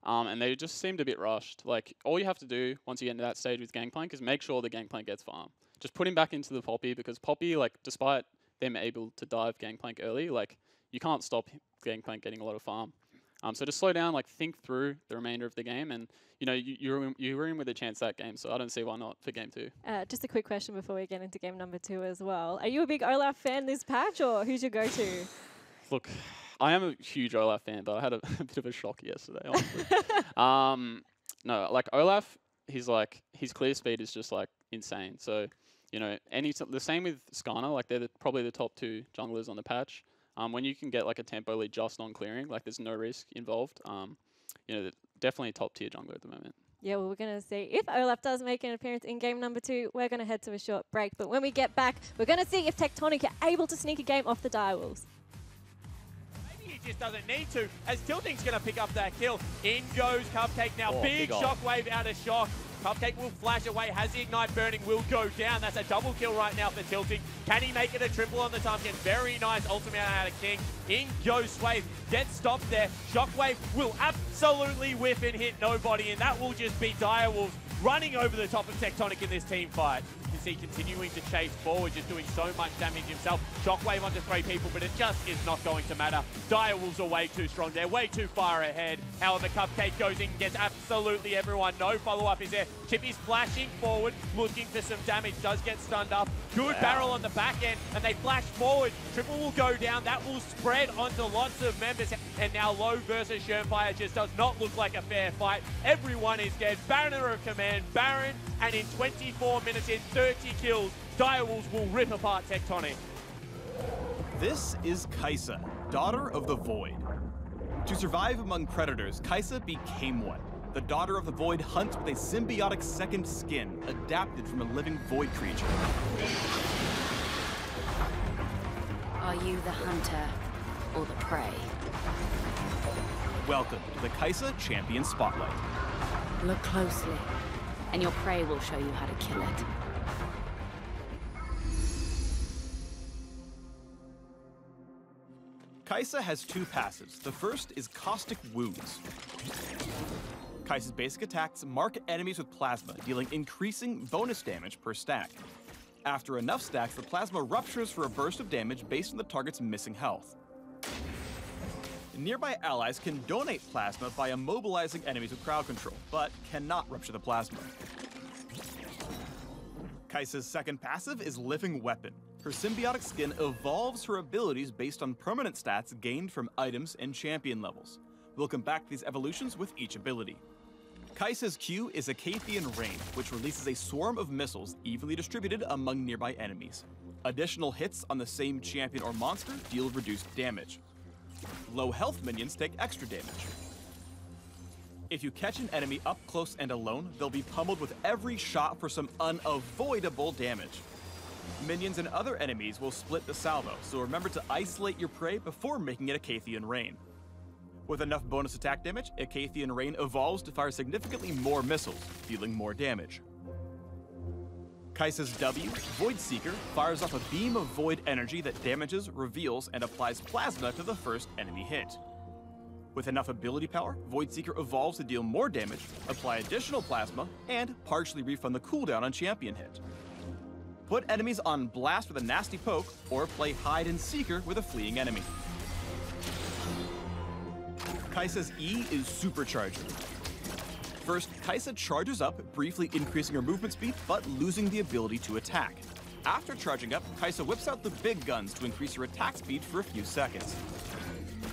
And they just seemed a bit rushed. Like, all you have to do once you get into that stage with Gangplank is make sure the Gangplank gets farm. Just put him back into the Poppy, because Poppy, like, despite them able to dive Gangplank early, like, you can't stop Gangplank getting a lot of farm. So just slow down, like, think through the remainder of the game, and, you know, you were in with a chance that game, so I don't see why not for game 2.
Just a quick question before we get into game number 2 as well. Are you a big Olaf fan this patch, or who's your go-to?
Look, I am a huge Olaf fan, but I had a bit of a shock yesterday, honestly. No, like, Olaf, his clear speed is just, like, insane. So you know, the same with Skarner. Like they're probably the top 2 junglers on the patch. When you can get like a tempo lead just on clearing, like there's no risk involved. You know, definitely a top tier jungler at the moment.
Yeah, well, we're going to see if Olaf does make an appearance in game number 2. We're going to head to a short break. But when we get back, we're going to see if Tectonic are able to sneak a game off the Direwolves.
Maybe he just doesn't need to, as Tilting's going to pick up that kill. In goes Cupcake now. Big shockwave out of Shock. Cupcake will flash away, has the Ignite burning, will go down. That's a double kill right now for Tilting. Can he make it a triple on the Tumpkin? Very nice ultimate out of King. In goes Swave, gets stopped there. Shockwave will absolutely whiff and hit nobody, and that will just be Direwolves running over the top of Tectonic in this team fight. You can see continuing to chase forward, just doing so much damage himself. Shockwave onto 3 people, but it just is not going to matter. Direwolves are way too strong. They're way too far ahead. However, Cupcake goes in, gets absolutely everyone. No follow-up is there. Chippy's flashing forward, looking for some damage. Does get stunned up. Good barrel on the back end, and they flash forward. Triple will go down. That will spread onto lots of members. And now Low versus Shermfire just does not look like a fair fight. Everyone is dead. Baron are of command. Baron, and in 24 minutes, in 30 kills, Direwolves will rip apart Tectonic.
This is Caixa, daughter of the Void. To survive among predators, Caixa became one. The daughter of the Void hunts with a symbiotic second skin, adapted from a living Void creature.
Are you the hunter or the prey?
Welcome to the Caixa Champion Spotlight.
Look closely, and your prey will show you how to kill it.
Caixa has 2 passives. The first is Caustic Wounds. Caixa's basic attacks mark enemies with plasma, dealing increasing bonus damage per stack. After enough stacks, the plasma ruptures for a burst of damage based on the target's missing health. Nearby allies can donate plasma by immobilizing enemies with crowd control, but cannot rupture the plasma. Caixa's second passive is Living Weapon. Her symbiotic skin evolves her abilities based on permanent stats gained from items and champion levels. We'll come back to these evolutions with each ability. Caixa's Q is Acathian Rain, which releases a swarm of missiles evenly distributed among nearby enemies. Additional hits on the same champion or monster deal reduced damage. Low health minions take extra damage. If you catch an enemy up close and alone, they'll be pummeled with every shot for some unavoidable damage. Minions and other enemies will split the salvo, so remember to isolate your prey before making it Acathian Rain. With enough bonus attack damage, Acathian Rain evolves to fire significantly more missiles, dealing more damage. Caixa's W, Void Seeker, fires off a beam of void energy that damages, reveals, and applies plasma to the first enemy hit. With enough ability power, Void Seeker evolves to deal more damage, apply additional plasma, and partially refund the cooldown on champion hit. Put enemies on blast with a nasty poke, or play hide and seeker with a fleeing enemy. Caixa's E is Supercharger. First, Caixa charges up, briefly increasing her movement speed, but losing the ability to attack. After charging up, Caixa whips out the big guns to increase her attack speed for a few seconds.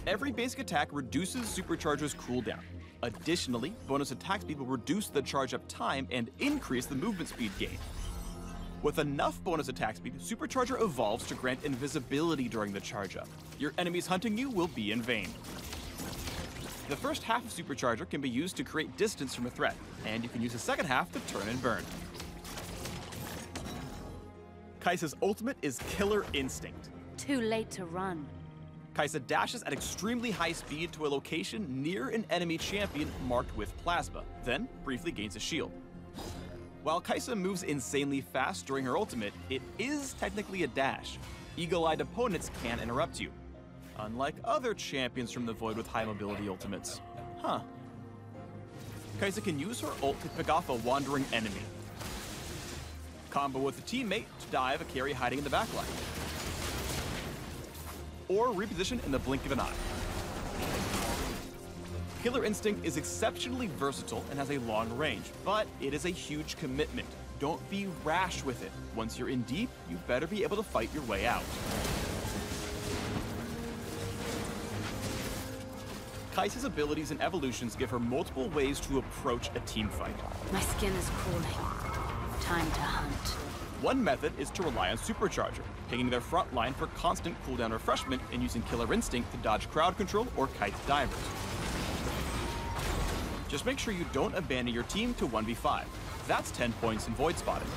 Every basic attack reduces Supercharger's cooldown. Additionally, bonus attack speed will reduce the charge up time and increase the movement speed gain. With enough bonus attack speed, Supercharger evolves to grant invisibility during the charge up. Your enemies hunting you will be in vain. The first half of Supercharger can be used to create distance from a threat, and you can use the second half to turn and burn. Caixa's ultimate is Killer Instinct.
Too late to run.
Caixa dashes at extremely high speed to a location near an enemy champion marked with plasma, then briefly gains a shield. While Caixa moves insanely fast during her ultimate, it is technically a dash. Eagle-eyed opponents can interrupt you. Unlike other champions from the Void with high mobility ultimates. Huh. Caixa can use her ult to pick off a wandering enemy. Combo with a teammate to dive a carry hiding in the backline. Or reposition in the blink of an eye. Killer Instinct is exceptionally versatile and has a long range, but it is a huge commitment. Don't be rash with it. Once you're in deep, you better be able to fight your way out. Caixa's abilities and evolutions give her multiple ways to approach a teamfight.
My skin is cooling. Time to hunt.
One method is to rely on Supercharger, pinging their front line for constant cooldown refreshment and using Killer Instinct to dodge crowd control or kite divers. Just make sure you don't abandon your team to 1v5. That's 10 points in Void Spotting.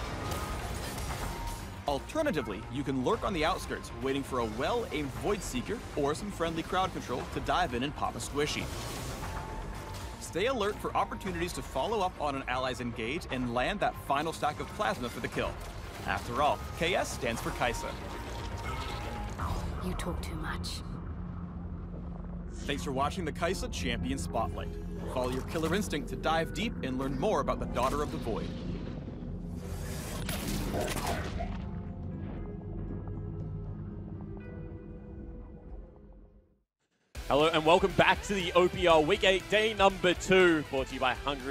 Alternatively, you can lurk on the outskirts, waiting for a well-aimed Void Seeker or some friendly crowd control to dive in and pop a squishy. Stay alert for opportunities to follow up on an ally's engage and land that final stack of plasma for the kill. After all, KS stands for Caixa.
You talk too much.
Thanks for watching the Caixa Champion Spotlight. Follow your Killer Instinct to dive deep and learn more about the Daughter of the Void.
Hello and welcome back to the OPL Week 8 Day number 2, brought to you by Hungry